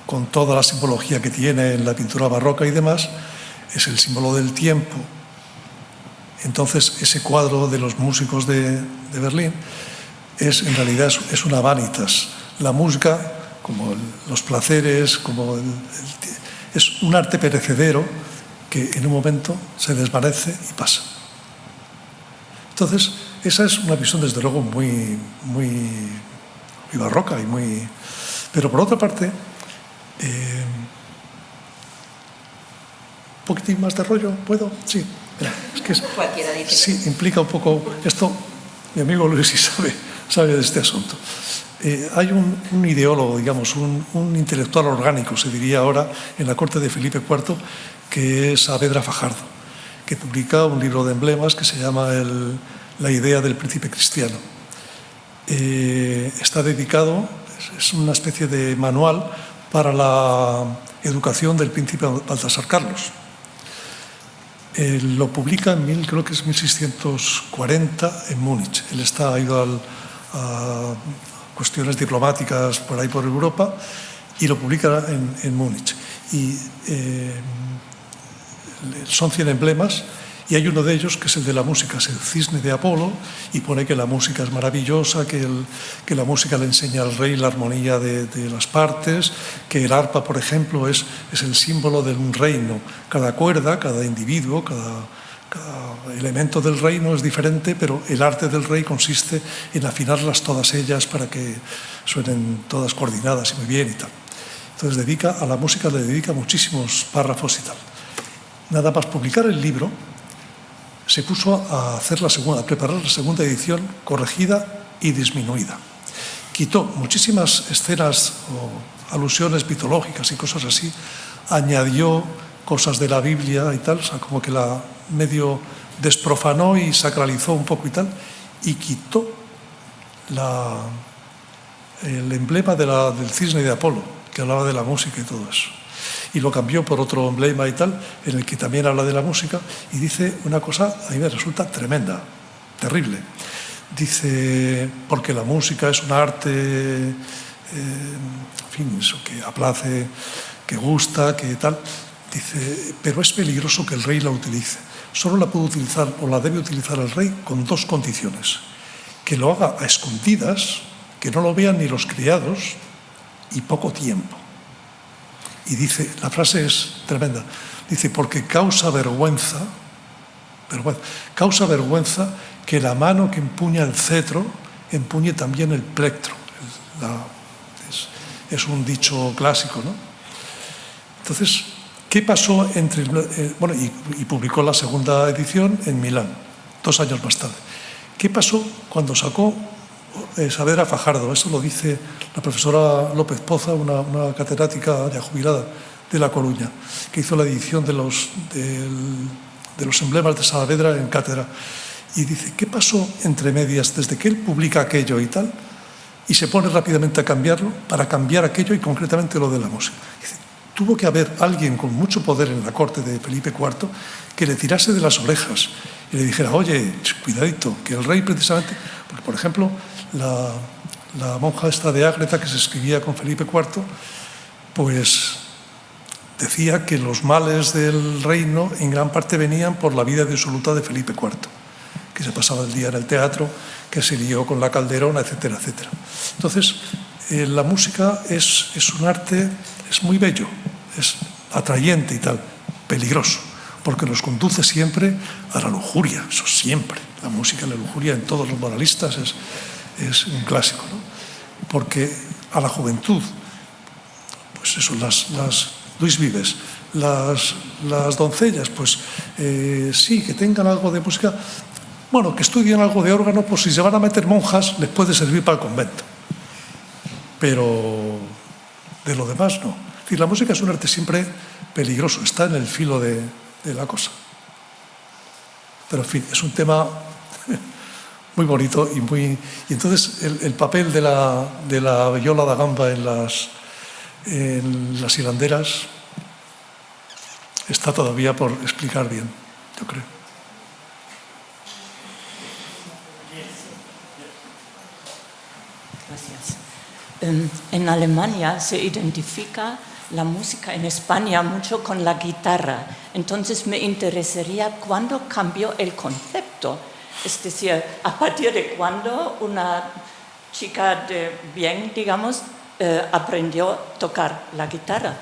con toda la simbología que tiene en la pintura barroca y demás, es el símbolo del tiempo. Entonces, ese cuadro de los músicos de Berlín en realidad es una vanitas. La música, como los placeres, es un arte perecedero que en un momento se desvanece y pasa. Entonces, esa es una visión desde luego muy barroca y muy... Pero por otra parte, un poquitín más de rollo, ¿puedo? Sí. Mira, es que sí, implica un poco esto. Mi amigo Luis sí sabe de este asunto. Hay un ideólogo, digamos, un intelectual orgánico, se diría ahora, en la corte de Felipe IV, que es Saavedra Fajardo, que publica un libro de emblemas que se llama La idea del príncipe cristiano. Está dedicado, es una especie de manual para la educación del príncipe Baltasar Carlos. Lo publica creo que es 1640 en Múnich. Él ha ido a cuestiones diplomáticas por ahí por Europa y lo publica en Múnich. Y son 100 emblemas y hay uno de ellos que es el de la música, es el Cisne de Apolo, y pone que la música es maravillosa, que la música le enseña al rey la armonía de las partes, que el arpa, por ejemplo, es el símbolo de un reino. Cada cuerda, cada individuo, cada elemento del reino es diferente, pero el arte del rey consiste en afinarlas todas ellas para que suenen todas coordinadas y muy bien y tal. Entonces a la música le dedica muchísimos párrafos y tal. Nada más publicar el libro, se puso a preparar la segunda edición corregida y disminuida. Quitó muchísimas escenas o alusiones mitológicas y cosas así, añadió cosas de la Biblia y tal, o sea, como que la medio desprofanó y sacralizó un poco y tal, y quitó el emblema del cisne de Apolo, que hablaba de la música y todo eso. Y lo cambió por otro emblema y tal, en el que también habla de la música, y dice una cosa, a mí me resulta tremenda, terrible. Dice, porque la música es un arte, en fin, eso, que aplace, que gusta, que tal. Dice, pero es peligroso que el rey la utilice. Solo la puede utilizar o la debe utilizar el rey con dos condiciones. Que lo haga a escondidas, que no lo vean ni los criados, y poco tiempo. Y dice, la frase es tremenda, dice, porque causa vergüenza que la mano que empuña el cetro empuñe también el plectro. Es un dicho clásico, ¿no? Entonces, ¿qué pasó y publicó la segunda edición en Milán, 2 años más tarde? ¿Qué pasó cuando sacó Saavedra Fajardo? Eso lo dice la profesora López Poza, una catedrática ya jubilada de La Coruña, que hizo la edición de los emblemas de Saavedra en cátedra. Y dice, ¿qué pasó entre medias desde que él publica aquello y tal? Y se pone rápidamente a cambiarlo para cambiar aquello y concretamente lo de la música. Dice, tuvo que haber alguien con mucho poder en la corte de Felipe IV que le tirase de las orejas y le dijera, oye, cuidadito, que el rey precisamente... Porque, por ejemplo, la monja esta de Ágreda que se escribía con Felipe IV, pues decía que los males del reino en gran parte venían por la vida disoluta de Felipe IV, que se pasaba el día en el teatro, que se lió con la Calderona, etcétera, etcétera. Entonces, la música es un arte, es muy bello, es atrayente y tal, peligroso, porque nos conduce siempre a la lujuria, eso siempre. La música y la lujuria en todos los moralistas es un clásico, ¿no? Porque a la juventud, pues eso, las Luis Vives, las doncellas, pues sí, que tengan algo de música, bueno, que estudien algo de órgano, pues si se van a meter monjas, les puede servir para el convento. Pero de lo demás, no. Es decir, la música es un arte siempre peligroso, está en el filo de la cosa. Pero, en fin, es un tema muy bonito y entonces el papel de la viola da gamba en las hilanderas está todavía por explicar bien, yo creo. Gracias. En Alemania se identifica la música en España mucho con la guitarra. Entonces me interesaría cuándo cambió el concepto. Es decir, a partir de cuándo una chica de bien, digamos, aprendió a tocar la guitarra.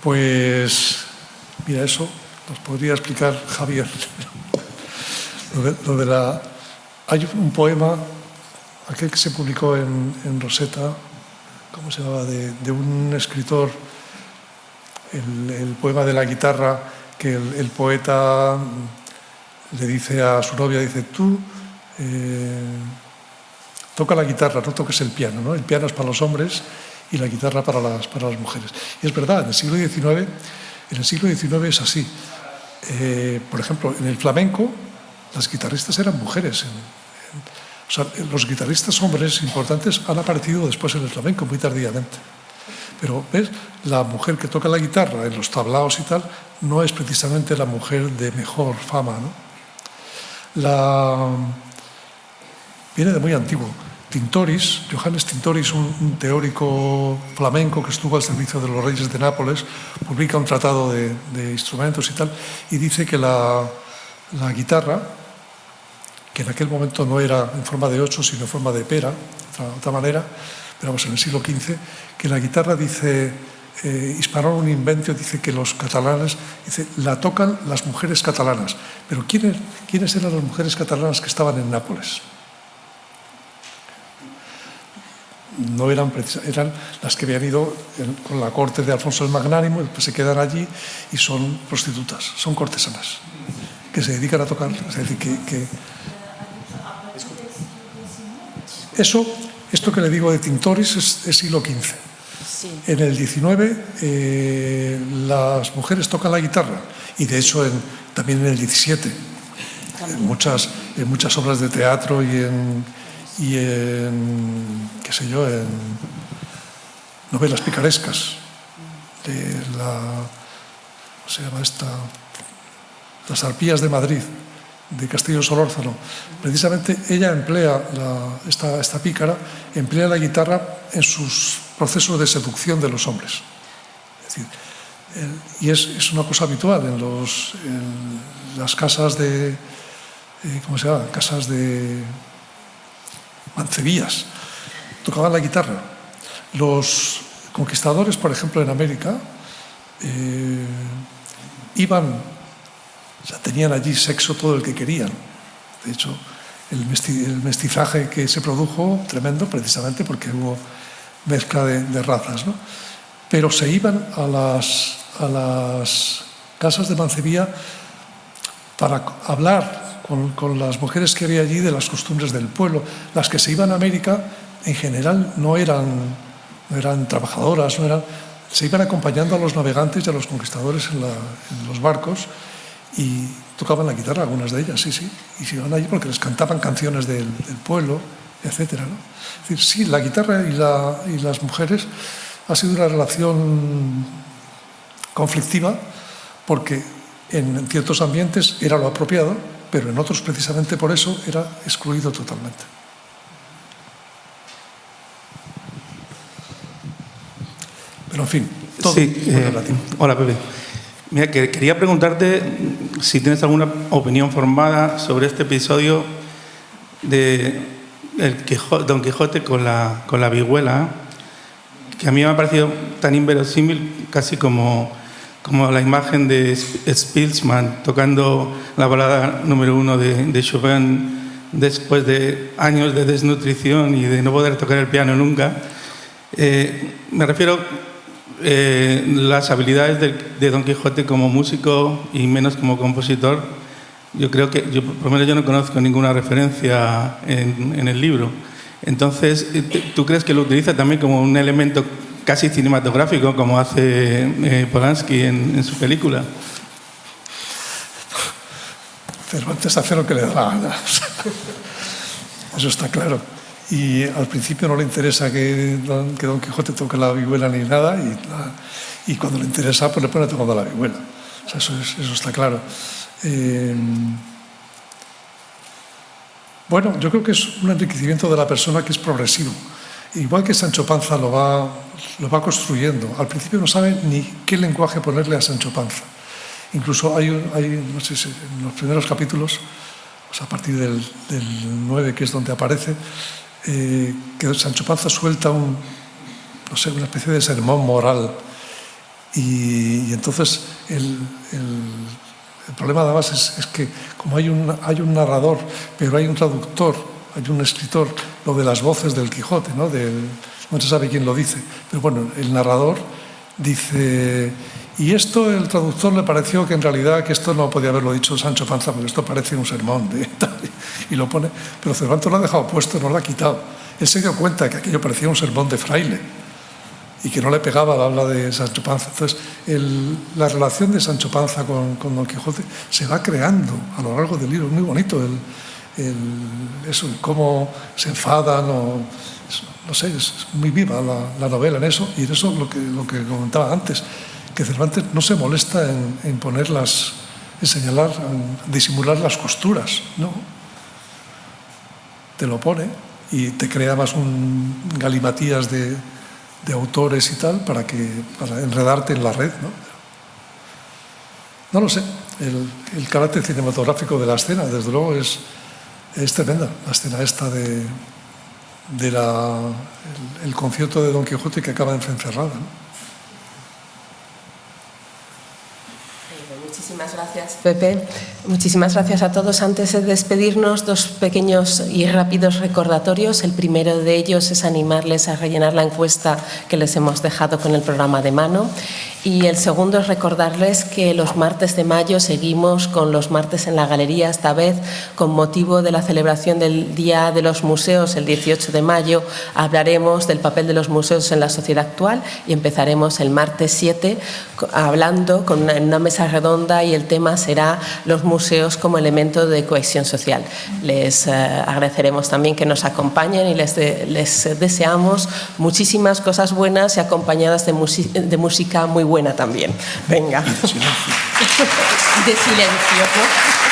Pues, mira, eso nos podría explicar Javier. Hay un poema, aquel que se publicó en Rosetta, ¿cómo se llamaba? De un escritor, el poema de la guitarra, que el poeta le dice a su novia, dice, tú toca la guitarra, no toques el piano, ¿no? El piano es para los hombres y la guitarra para las mujeres. Y es verdad, en el siglo XIX es así. Por ejemplo, en el flamenco, las guitarristas eran mujeres. O sea, los guitarristas hombres importantes han aparecido después en el flamenco, muy tardíamente. Pero, ¿ves? La mujer que toca la guitarra en los tablaos y tal, no es precisamente la mujer de mejor fama, ¿no? Viene de muy antiguo. Tintoris, Johannes Tintoris, un teórico flamenco que estuvo al servicio de los reyes de Nápoles, publica un tratado de instrumentos y tal, y dice que la guitarra, que en aquel momento no era en forma de 8, sino en forma de pera, de otra manera, pero vamos, en el siglo XV, que la guitarra, dice, Hispanorum Inventio, dice que los catalanes, dice, la tocan las mujeres catalanas. Pero ¿quiénes eran las mujeres catalanas que estaban en Nápoles? No eran las que habían ido con la corte de Alfonso el Magnánimo, pues se quedan allí y son prostitutas, son cortesanas, que se dedican a tocar. Es decir, que esto que le digo de Tintoris es siglo XV. Sí. En el XIX las mujeres tocan la guitarra y de hecho también en el XVII, en muchas obras de teatro y en qué sé yo, en novelas picarescas de ¿cómo se llama esta? Las arpías de Madrid, de Castillo Solórzano. Precisamente ella emplea, esta pícara, emplea la guitarra en sus procesos de seducción de los hombres. Es decir, y es una cosa habitual en las casas de, ¿cómo se llama? Casas de mancebías. Tocaban la guitarra. Los conquistadores, por ejemplo, en América, tenían allí sexo todo el que querían. De hecho, el mestizaje que se produjo, tremendo, precisamente porque hubo mezcla de razas, ¿no? Pero se iban a las casas de mancebía para hablar con las mujeres que había allí de las costumbres del pueblo. Las que se iban a América, en general, no eran trabajadoras, se iban acompañando a los navegantes y a los conquistadores en los barcos y tocaban la guitarra, algunas de ellas, sí, y se iban allí porque les cantaban canciones del pueblo, etcétera, ¿no? Es decir, sí, la guitarra y las mujeres ha sido una relación conflictiva porque en ciertos ambientes era lo apropiado, pero en otros, precisamente por eso, era excluido totalmente. Pero, en fin, todo sí, muy relativo. Hola, Pepe. Mira, quería preguntarte si tienes alguna opinión formada sobre este episodio de Don Quijote con la vihuela, que a mí me ha parecido tan inverosímil casi como la imagen de Spielmann tocando la balada número 1 de Chopin después de años de desnutrición y de no poder tocar el piano nunca. Me refiero las habilidades de Don Quijote como músico y menos como compositor. Yo creo que, por lo menos yo no conozco ninguna referencia en el libro. Entonces, ¿tú crees que lo utiliza también como un elemento casi cinematográfico, como hace Polanski en su película? Cervantes hace lo que le da la gana. Eso está claro. Y al principio no le interesa que Don Quijote toque la vihuela ni nada, y cuando le interesa, pues le pone tocando la vihuela. O sea, eso está claro. Bueno, yo creo que es un enriquecimiento de la persona que es progresivo. Igual que Sancho Panza lo va construyendo. Al principio no sabe ni qué lenguaje ponerle a Sancho Panza. Incluso hay no sé si en los primeros capítulos, pues a partir del 9, que es donde aparece, que Sancho Panza suelta una especie de sermón moral. Y entonces el problema de base es que como hay un narrador, pero hay un traductor, hay un escritor, lo de las voces del Quijote, ¿no? No se sabe quién lo dice, pero bueno, el narrador dice, y esto el traductor le pareció que en realidad que esto no podía haberlo dicho Sancho Panza, porque esto parece un sermón de tal, y lo pone, pero Cervantes lo ha dejado puesto, no lo ha quitado. Él se dio cuenta que aquello parecía un sermón de fraile y que no le pegaba al habla de Sancho Panza. Entonces, la relación de Sancho Panza con Don Quijote se va creando a lo largo del libro. Es muy bonito eso, cómo se enfadan, no sé, es muy viva la novela en eso, y en eso lo que comentaba antes, que Cervantes no se molesta en ponerlas, en señalar, en disimular las costuras, ¿no? Te lo pone y te crea más un galimatías de autores y tal para enredarte en la red, ¿no? No lo sé, el carácter cinematográfico de la escena, desde luego, es tremenda. La escena esta de el concierto de Don Quijote que acaba en Fuencerrada, ¿no? Muchísimas gracias, Pepe. Muchísimas gracias a todos. Antes de despedirnos, dos pequeños y rápidos recordatorios. El primero de ellos es animarles a rellenar la encuesta que les hemos dejado con el programa de mano. Y el segundo es recordarles que los martes de mayo seguimos con los martes en la galería, esta vez con motivo de la celebración del Día de los Museos, el 18 de mayo. Hablaremos del papel de los museos en la sociedad actual y empezaremos el martes 7 hablando con una mesa redonda, y el tema será los museos como elemento de cohesión social. Les agradeceremos también que nos acompañen y les deseamos muchísimas cosas buenas y acompañadas de música muy buena también. Venga. Y de silencio. De silencio, ¿no?